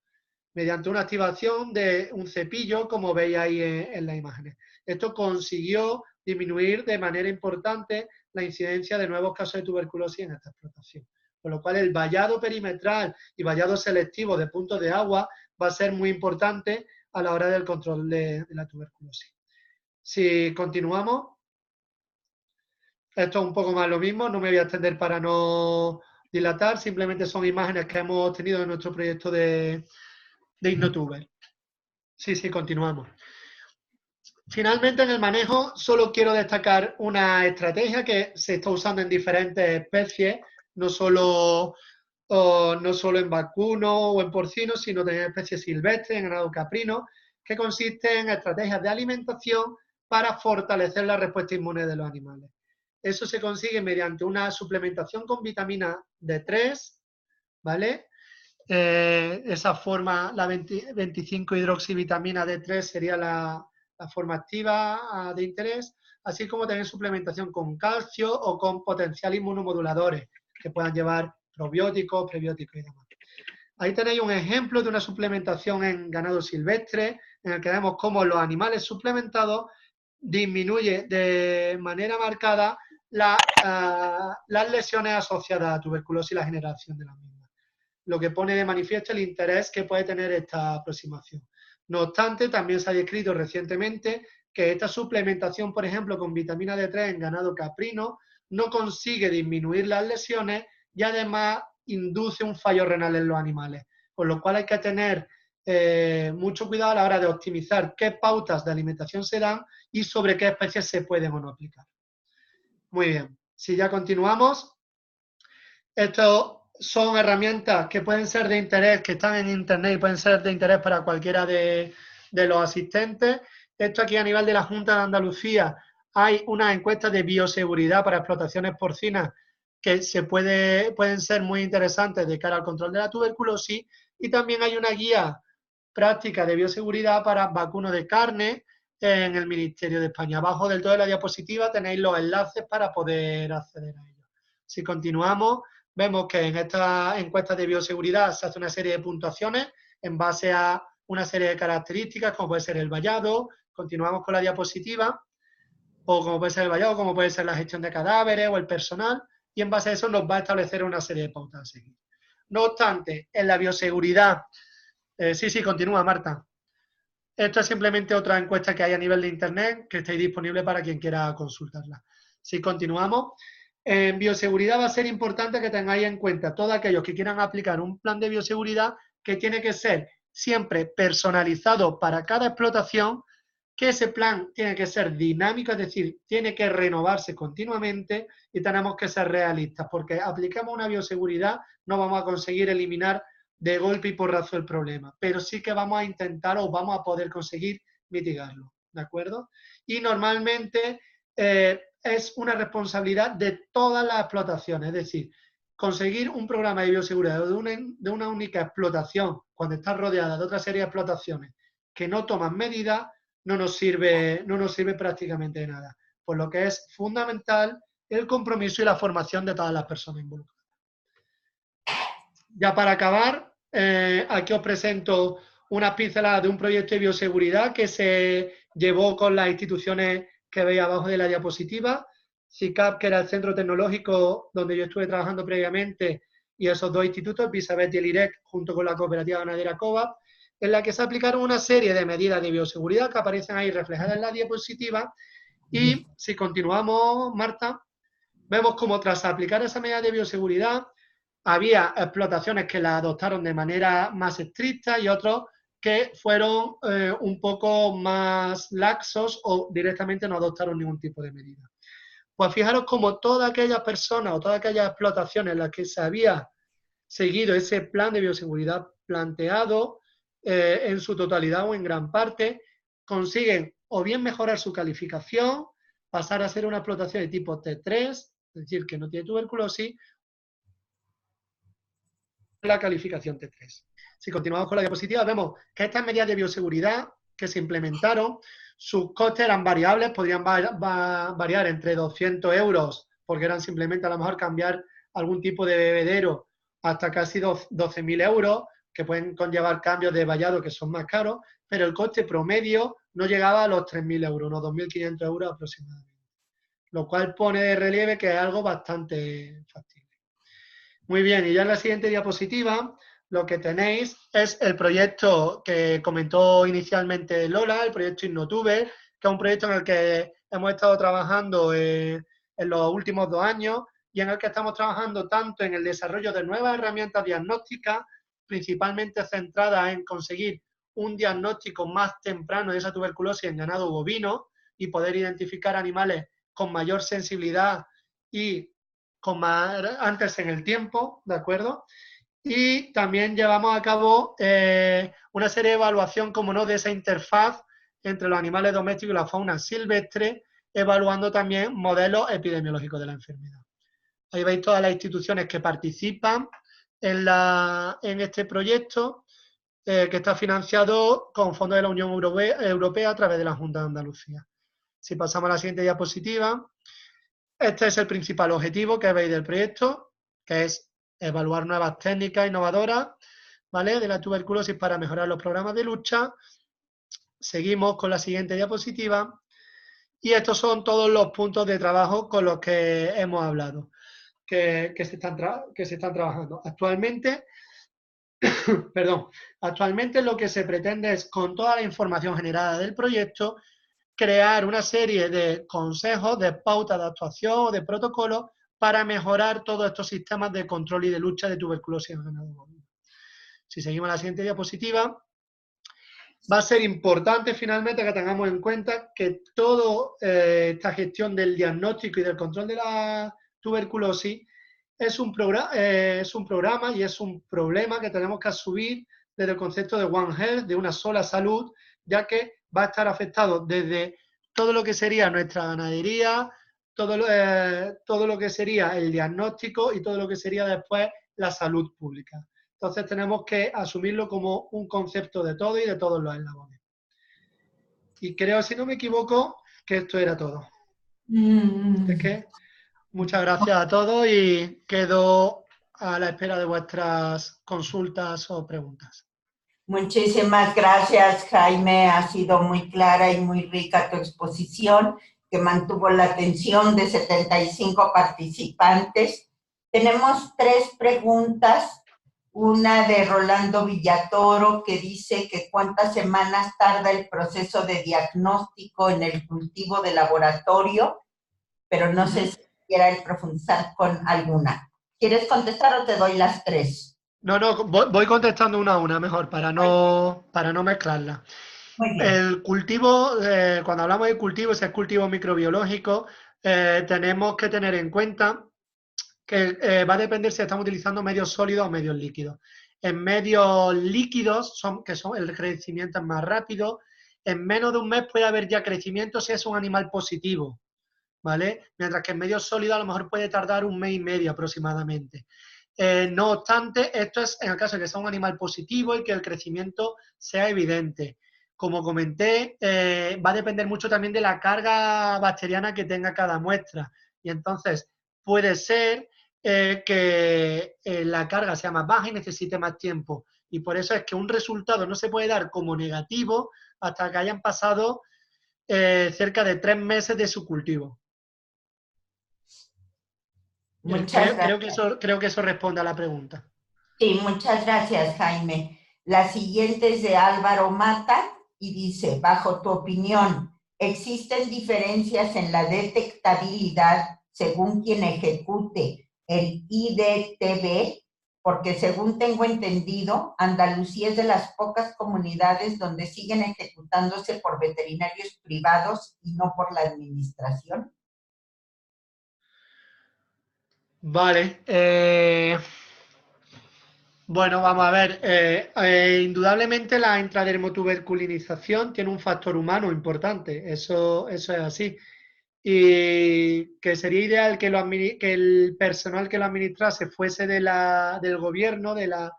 mediante una activación de un cepillo, como veis ahí en las imágenes. Esto consiguió disminuir de manera importante la incidencia de nuevos casos de tuberculosis en esta explotación. Con lo cual el vallado perimetral y vallado selectivo de puntos de agua va a ser muy importante a la hora del control de la tuberculosis. Si continuamos, esto es un poco más lo mismo, no me voy a extender para no dilatar, simplemente son imágenes que hemos obtenido en nuestro proyecto de InnoTuber. Sí, continuamos. Finalmente, en el manejo, solo quiero destacar una estrategia que se está usando en diferentes especies, no solo en vacuno o en porcino, sino también en especies silvestres, en ganado caprino, que consiste en estrategias de alimentación para fortalecer la respuesta inmune de los animales. Eso se consigue mediante una suplementación con vitamina D3, ¿vale? Esa forma, la 25-hidroxivitamina D3 sería la forma activa de interés, así como también suplementación con calcio o con potencial inmunomoduladores, que puedan llevar probióticos, prebióticos y demás. Ahí tenéis un ejemplo de una suplementación en ganado silvestre, en el que vemos cómo los animales suplementados disminuye de manera marcada las lesiones asociadas a tuberculosis y la generación de la misma, lo que pone de manifiesto el interés que puede tener esta aproximación. No obstante, también se ha descrito recientemente que esta suplementación, por ejemplo, con vitamina D3 en ganado caprino, no consigue disminuir las lesiones y además induce un fallo renal en los animales, con lo cual hay que tener mucho cuidado a la hora de optimizar qué pautas de alimentación se dan y sobre qué especies se pueden o no aplicar. Muy bien, si ya continuamos, esto son herramientas que pueden ser de interés, que están en internet y pueden ser de interés para cualquiera de los asistentes. Esto aquí a nivel de la Junta de Andalucía hay una encuesta de bioseguridad para explotaciones porcinas que pueden ser muy interesantes de cara al control de la tuberculosis, y también hay una guía práctica de bioseguridad para vacuno de carne en el Ministerio de España. Abajo del todo de la diapositiva tenéis los enlaces para poder acceder a ellos. Si continuamos, vemos que en esta encuesta de bioseguridad se hace una serie de puntuaciones en base a una serie de características, como puede ser el vallado. Continuamos con la diapositiva, o como puede ser el vallado, como puede ser la gestión de cadáveres o el personal, y en base a eso nos va a establecer una serie de pautas a seguir. No obstante, en la bioseguridad, sí, continúa, Marta. Esto es simplemente otra encuesta que hay a nivel de internet que está disponible para quien quiera consultarla. Si continuamos, en bioseguridad va a ser importante que tengáis en cuenta todos aquellos que quieran aplicar un plan de bioseguridad que tiene que ser siempre personalizado para cada explotación, que ese plan tiene que ser dinámico, es decir, tiene que renovarse continuamente, y tenemos que ser realistas, porque aplicamos una bioseguridad, no vamos a conseguir eliminar de golpe y porrazo el problema, pero sí que vamos a intentar o vamos a poder conseguir mitigarlo, ¿de acuerdo? Y normalmente es una responsabilidad de todas las explotaciones, es decir, conseguir un programa de bioseguridad de una única explotación, cuando está rodeada de otra serie de explotaciones que no toman medidas, no nos sirve prácticamente de nada, por lo que es fundamental el compromiso y la formación de todas las personas involucradas. Ya para acabar, aquí os presento unas pinceladas de un proyecto de bioseguridad que se llevó con las instituciones que veis abajo de la diapositiva. CICAP, que era el centro tecnológico donde yo estuve trabajando previamente, y esos dos institutos, Bisabet y el IREC, junto con la cooperativa ganadera COVAP, en la que se aplicaron una serie de medidas de bioseguridad que aparecen ahí reflejadas en la diapositiva. Y si continuamos, Marta, vemos cómo tras aplicar esa medida de bioseguridad, había explotaciones que la adoptaron de manera más estricta y otros que fueron un poco más laxos o directamente no adoptaron ningún tipo de medida. Pues fijaros cómo todas aquellas personas o todas aquellas explotaciones en las que se había seguido ese plan de bioseguridad planteado en su totalidad o en gran parte, consiguen o bien mejorar su calificación, pasar a ser una explotación de tipo T3, es decir, que no tiene tuberculosis, la calificación T3. Si continuamos con la diapositiva, vemos que estas medidas de bioseguridad que se implementaron, sus costes eran variables, podrían variar entre 200 euros, porque eran simplemente a lo mejor cambiar algún tipo de bebedero, hasta casi 12.000 euros, que pueden conllevar cambios de vallado que son más caros, pero el coste promedio no llegaba a los 3.000 euros, unos 2.500 euros aproximadamente. Lo cual pone de relieve que es algo bastante factible. Muy bien, y ya en la siguiente diapositiva lo que tenéis es el proyecto que comentó inicialmente Lola, el proyecto InnoTuber, que es un proyecto en el que hemos estado trabajando en los últimos 2 años y en el que estamos trabajando tanto en el desarrollo de nuevas herramientas diagnósticas, principalmente centradas en conseguir un diagnóstico más temprano de esa tuberculosis en ganado bovino y poder identificar animales con mayor sensibilidad y antes en el tiempo, ¿de acuerdo? Y también llevamos a cabo una serie de evaluación, como no, de esa interfaz entre los animales domésticos y la fauna silvestre, evaluando también modelos epidemiológicos de la enfermedad. Ahí veis todas las instituciones que participan en este proyecto, que está financiado con fondos de la Unión Europea a través de la Junta de Andalucía. Si pasamos a la siguiente diapositiva, este es el principal objetivo que veis del proyecto, que es evaluar nuevas técnicas innovadoras, ¿vale?, de la tuberculosis para mejorar los programas de lucha. Seguimos con la siguiente diapositiva. Y estos son todos los puntos de trabajo con los que hemos hablado, que se están trabajando. Actualmente, actualmente lo que se pretende es, con toda la información generada del proyecto, crear una serie de consejos, de pautas de actuación o de protocolos para mejorar todos estos sistemas de control y de lucha de tuberculosis en ganado bovino. Si seguimos a la siguiente diapositiva, va a ser importante finalmente que tengamos en cuenta que toda esta gestión del diagnóstico y del control de la tuberculosis es un programa y es un problema que tenemos que asumir desde el concepto de One Health, de una sola salud, ya que va a estar afectado desde todo lo que sería nuestra ganadería, todo lo que sería el diagnóstico y todo lo que sería después la salud pública. Entonces tenemos que asumirlo como un concepto de todo y de todos los eslabones. Y creo, si no me equivoco, que esto era todo. Es que muchas gracias a todos y quedo a la espera de vuestras consultas o preguntas. Muchísimas gracias, Jaime. Ha sido muy clara y muy rica tu exposición, que mantuvo la atención de 75 participantes. Tenemos 3 preguntas. Una de Rolando Villatoro, que dice que cuántas semanas tarda el proceso de diagnóstico en el cultivo de laboratorio, pero no sé si quiera profundizar con alguna. ¿Quieres contestar o te doy las 3? No, voy contestando una a una mejor, para no mezclarla. Muy bien. El cultivo, cuando hablamos de cultivo, ese cultivo microbiológico, tenemos que tener en cuenta que va a depender si estamos utilizando medios sólidos o medios líquidos. En medios líquidos, el crecimiento es más rápido, en menos de un mes puede haber ya crecimiento si es un animal positivo, ¿vale? Mientras que en medios sólidos a lo mejor puede tardar 1 mes y medio aproximadamente. No obstante, esto es en el caso de que sea un animal positivo y que el crecimiento sea evidente. Como comenté, va a depender mucho también de la carga bacteriana que tenga cada muestra. Y entonces puede ser que la carga sea más baja y necesite más tiempo. Y por eso es que un resultado no se puede dar como negativo hasta que hayan pasado cerca de 3 meses de su cultivo. Creo que eso responde a la pregunta. Sí, muchas gracias, Jaime. La siguiente es de Álvaro Mata y dice, bajo tu opinión, ¿existen diferencias en la detectabilidad según quien ejecute el IDTB? Porque según tengo entendido, Andalucía es de las pocas comunidades donde siguen ejecutándose por veterinarios privados y no por la administración. Vale. Bueno, vamos a ver. Indudablemente la intradermotuberculinización tiene un factor humano importante. Eso es así. Y que sería ideal que el personal que lo administrase fuese del gobierno, de la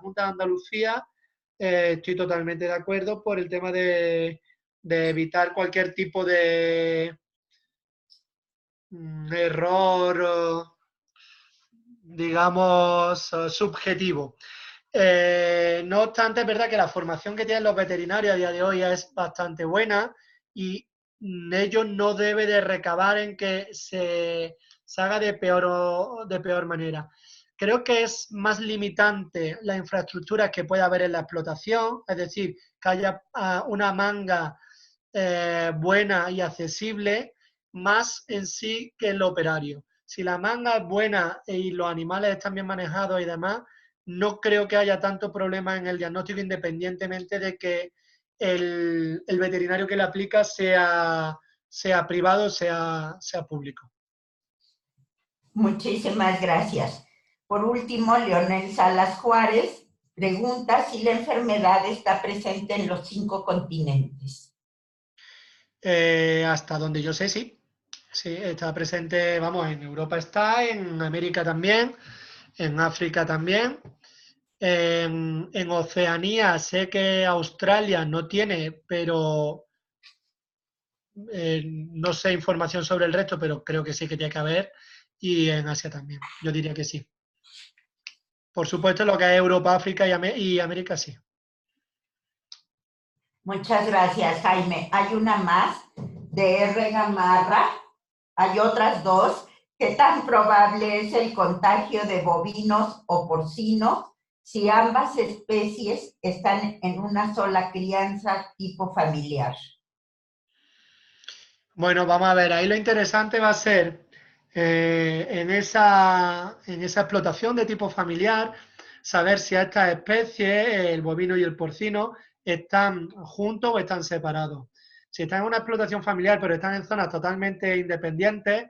Junta de Andalucía. Estoy totalmente de acuerdo por el tema de evitar cualquier tipo de error, digamos, subjetivo. No obstante, es verdad que la formación que tienen los veterinarios a día de hoy es bastante buena y ello no debe de recabar en que se haga de peor manera. Creo que es más limitante la infraestructura que puede haber en la explotación, es decir, que haya una manga buena y accesible, más en sí que el operario. Si la manga es buena y los animales están bien manejados y demás, no creo que haya tanto problema en el diagnóstico, independientemente de que el veterinario que le aplica sea privado o sea público. Muchísimas gracias. Por último, Leonel Salas Juárez pregunta si la enfermedad está presente en los 5 continentes. Hasta donde yo sé, sí. Sí, está presente, vamos, en Europa está, en América también, en África también. En Oceanía sé que Australia no tiene, pero no sé información sobre el resto, pero creo que sí que tiene que haber. Y en Asia también, yo diría que sí. Por supuesto, lo que es Europa, África y América, sí. Muchas gracias, Jaime. Hay una más de R. Gamarra. Hay otras dos. ¿Qué tan probable es el contagio de bovinos o porcinos si ambas especies están en una sola crianza tipo familiar? Bueno, vamos a ver, ahí lo interesante va a ser en esa explotación de tipo familiar, saber si estas especies, el bovino y el porcino, están juntos o están separados. Si están en una explotación familiar pero están en zonas totalmente independientes,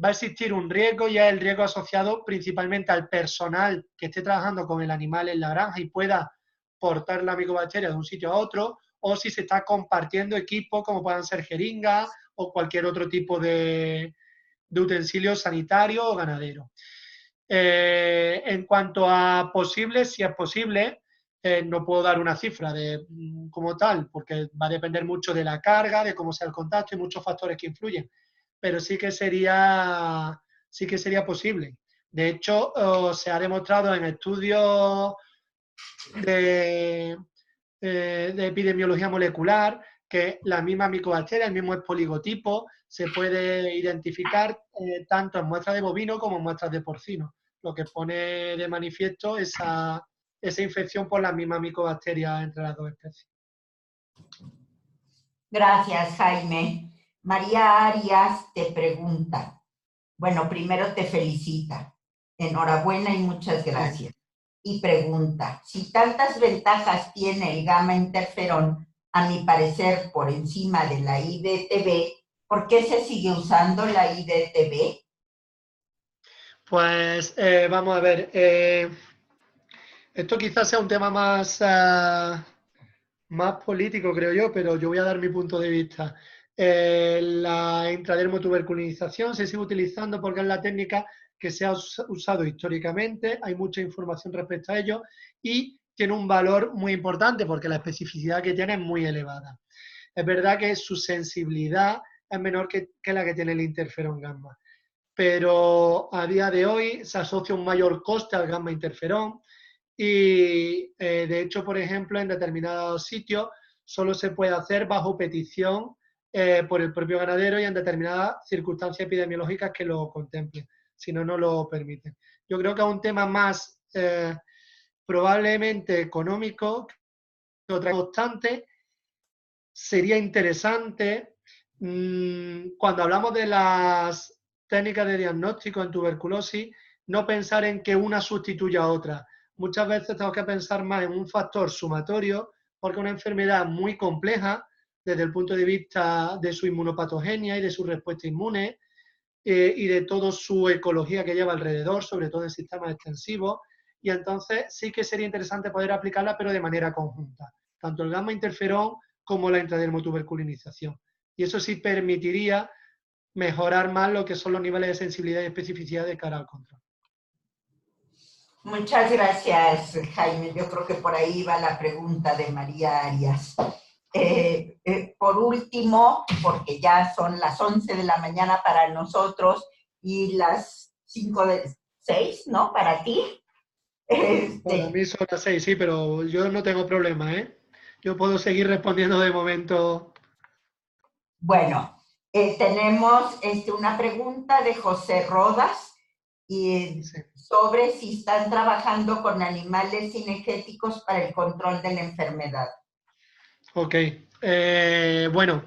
va a existir un riesgo y es el riesgo asociado principalmente al personal que esté trabajando con el animal en la granja y pueda portar la micobacteria de un sitio a otro, o si se está compartiendo equipos como puedan ser jeringas o cualquier otro tipo de utensilio sanitario o ganadero. En cuanto a posibles, si es posible, no puedo dar una cifra como tal, porque va a depender mucho de la carga, de cómo sea el contacto y muchos factores que influyen, pero sí que sería posible. De hecho, se ha demostrado en estudios de, de epidemiología molecular que la misma micobacteria, el mismo espoligotipo, se puede identificar tanto en muestras de bovino como en muestras de porcino, lo que pone de manifiesto esa infección por la misma micobacteria entre las dos especies. Gracias, Jaime. María Arias te pregunta. Bueno, primero te felicita. Enhorabuena y muchas gracias. Y pregunta, si tantas ventajas tiene el gamma interferón, a mi parecer por encima de la IDTB, ¿por qué se sigue usando la IDTB? Pues vamos a ver, esto quizás sea un tema más, más político, creo yo, pero yo voy a dar mi punto de vista. La intradermotuberculinización se sigue utilizando porque es la técnica que se ha usado históricamente, hay mucha información respecto a ello y tiene un valor muy importante porque la especificidad que tiene es muy elevada. Es verdad que su sensibilidad es menor que la que tiene el interferón gamma, pero a día de hoy se asocia un mayor coste al gamma interferón y de hecho, por ejemplo, en determinados sitios solo se puede hacer bajo petición por el propio ganadero y en determinadas circunstancias epidemiológicas que lo contemplen, si no, no lo permiten. Yo creo que es un tema más probablemente económico que otra. No obstante, sería interesante cuando hablamos de las técnicas de diagnóstico en tuberculosis, no pensar en que una sustituya a otra. Muchas veces tenemos que pensar más en un factor sumatorio, porque es una enfermedad muy compleja desde el punto de vista de su inmunopatogenia y de su respuesta inmune y de toda su ecología que lleva alrededor, sobre todo en sistemas extensivos. Y entonces sí que sería interesante poder aplicarla, pero de manera conjunta. Tanto el gamma interferón como la intradermotuberculinización. Y eso sí permitiría mejorar más lo que son los niveles de sensibilidad y especificidad de cara al control. Muchas gracias, Jaime. Yo creo que por ahí va la pregunta de María Arias. Por último, porque ya son las 11 de la mañana para nosotros y las 6, ¿no? Para ti. Para mí son las 6, sí, pero yo no tengo problema, ¿eh? Yo puedo seguir respondiendo de momento. Bueno, tenemos una pregunta de José Rodas y Sí. sobre si están trabajando con animales cinegéticos para el control de la enfermedad. Ok. Bueno,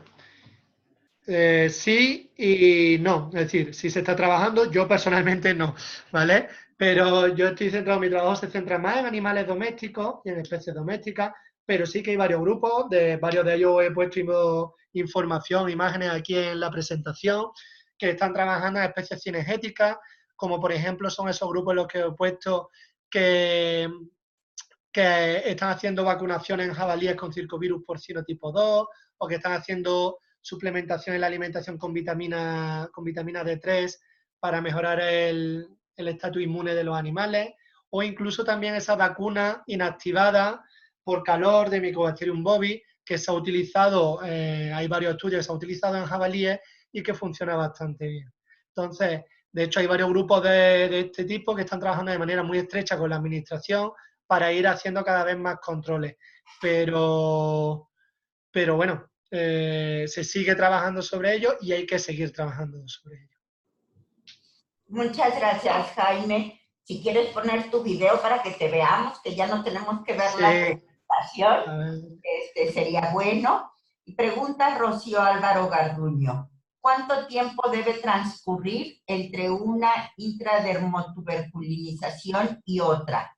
sí y no. Es decir, si se está trabajando, yo personalmente no, ¿vale? Pero yo estoy centrado, mi trabajo se centra más en animales domésticos y en especies domésticas, pero sí que hay varios grupos, varios de ellos he puesto información, imágenes aquí en la presentación, que están trabajando en especies cinegéticas, como por ejemplo son esos grupos en los que he puesto que están haciendo vacunaciones en jabalíes con circovirus porcino tipo 2, o que están haciendo suplementación en la alimentación con vitamina D3 para mejorar el estatus inmune de los animales, o incluso también esa vacuna inactivada por calor de Mycobacterium bovis, que se ha utilizado, hay varios estudios que se ha utilizado en jabalíes y que funciona bastante bien. Entonces, de hecho, hay varios grupos de este tipo que están trabajando de manera muy estrecha con la administración para ir haciendo cada vez más controles. Pero bueno, se sigue trabajando sobre ello y hay que seguir trabajando sobre ello. Muchas gracias, Jaime. Si quieres poner tu video para que te veamos, que ya no tenemos que ver la presentación, sería bueno. Y pregunta Rocío Álvaro Garduño: ¿cuánto tiempo debe transcurrir entre una intradermotuberculinización y otra?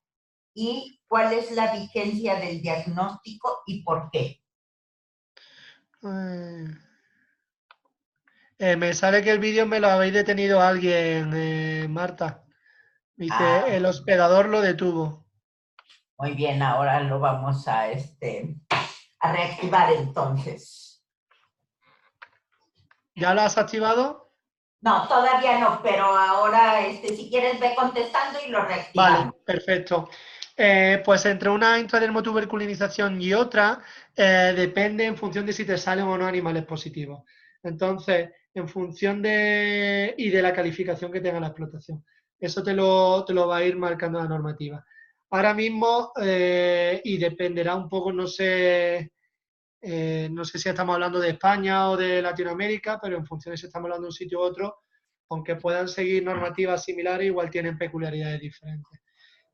¿Y cuál es la vigencia del diagnóstico y por qué? Me sale que el vídeo me lo habéis detenido alguien, Marta. Dice, el hospedador lo detuvo. Muy bien, ahora lo vamos a reactivar entonces. ¿Ya lo has activado? No, todavía no, pero ahora si quieres ve contestando y lo reactivamos. Vale, perfecto. Pues entre una intradermotuberculinización y otra depende en función de si te salen o no animales positivos. Entonces, en función de la calificación que tenga la explotación. Eso te lo va a ir marcando la normativa. Ahora mismo, y dependerá un poco, no sé si estamos hablando de España o de Latinoamérica, pero en función de si estamos hablando de un sitio u otro, aunque puedan seguir normativas similares, igual tienen peculiaridades diferentes.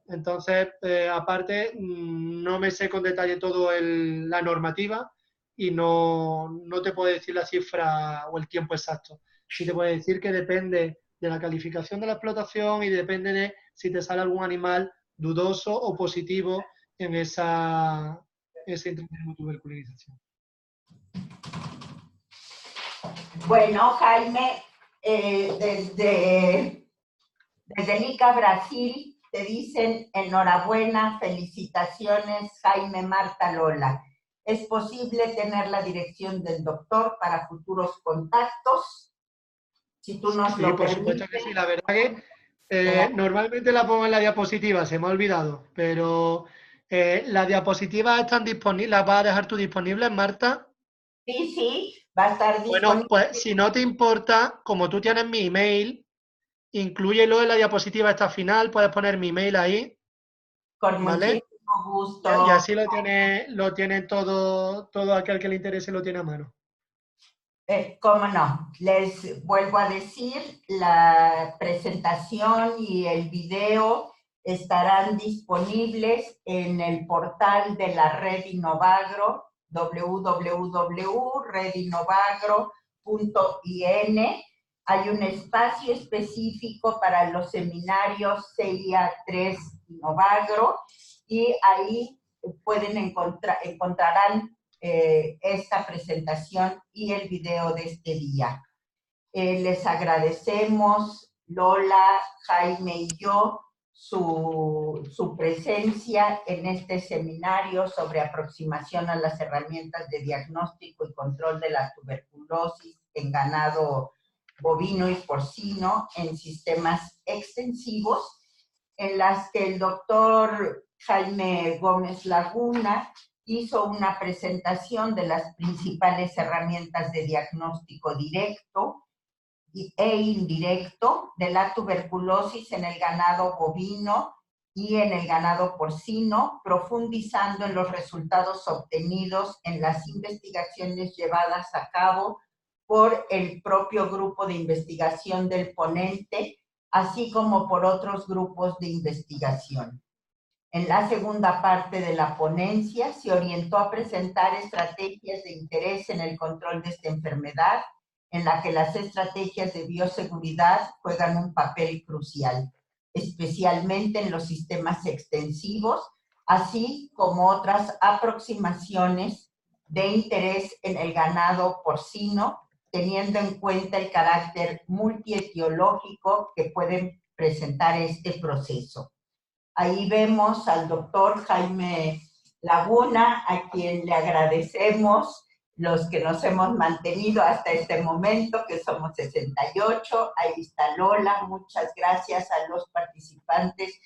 Entonces, aparte, no me sé con detalle todo la normativa y no te puedo decir la cifra o el tiempo exacto. Sí te puedo decir que depende de la calificación de la explotación y depende de si te sale algún animal dudoso o positivo en esa intradermotuberculinización. Bueno, Jaime, desde Lica, Brasil, te dicen enhorabuena, felicitaciones, Jaime, Marta, Lola. ¿Es posible tener la dirección del doctor para futuros contactos? Si tú nos lo permites. Sí, por supuesto que sí. La verdad que normalmente la pongo en la diapositiva, se me ha olvidado, pero ¿las diapositivas están disponibles? ¿Las vas a dejar tú disponibles, Marta? Sí, va a estar disponible. Bueno, pues si no te importa, como tú tienes mi email, inclúyelo en la diapositiva esta final, puedes poner mi email ahí. Con ¿vale? Muchísimo gusto. Y así lo tiene todo aquel que le interese, lo tiene a mano. Cómo no, les vuelvo a decir, la presentación y el video estarán disponibles en el portal de la Red Innovagro, www.redinnovagro.in. Hay un espacio específico para los seminarios CIA 3 Innovagro y ahí encontrarán esta presentación y el video de este día. Les agradecemos, Lola, Jaime y yo, su presencia en este seminario sobre aproximación a las herramientas de diagnóstico y control de la tuberculosis en ganado bovino y porcino en sistemas extensivos, en las que el doctor Jaime Gómez Laguna hizo una presentación de las principales herramientas de diagnóstico directo e indirecto de la tuberculosis en el ganado bovino y en el ganado porcino, profundizando en los resultados obtenidos en las investigaciones llevadas a cabo por el propio grupo de investigación del ponente, así como por otros grupos de investigación. En la segunda parte de la ponencia se orientó a presentar estrategias de interés en el control de esta enfermedad, en la que las estrategias de bioseguridad juegan un papel crucial, especialmente en los sistemas extensivos, así como otras aproximaciones de interés en el ganado porcino, teniendo en cuenta el carácter multietiológico que pueden presentar este proceso. Ahí vemos al doctor Jaime Laguna, a quien le agradecemos los que nos hemos mantenido hasta este momento, que somos 68. Ahí está Lola. Muchas gracias a los participantes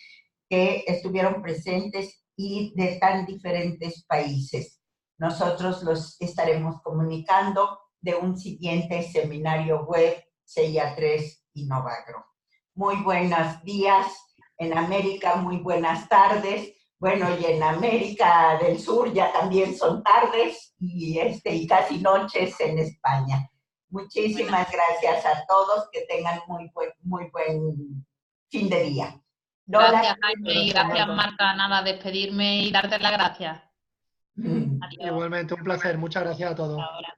que estuvieron presentes y de tan diferentes países. Nosotros los estaremos comunicando de un siguiente seminario web CIA 3 y Novagro. Muy buenos días en América, muy buenas tardes. Bueno, y en América del Sur ya también son tardes y casi noches en España. Muchísimas gracias a todos, que tengan muy buen fin de día. Lola, gracias, Jaime, y gracias, Marta. Nada, despedirme y darte las gracias. Igualmente, un placer. Muchas gracias a todos. Ahora.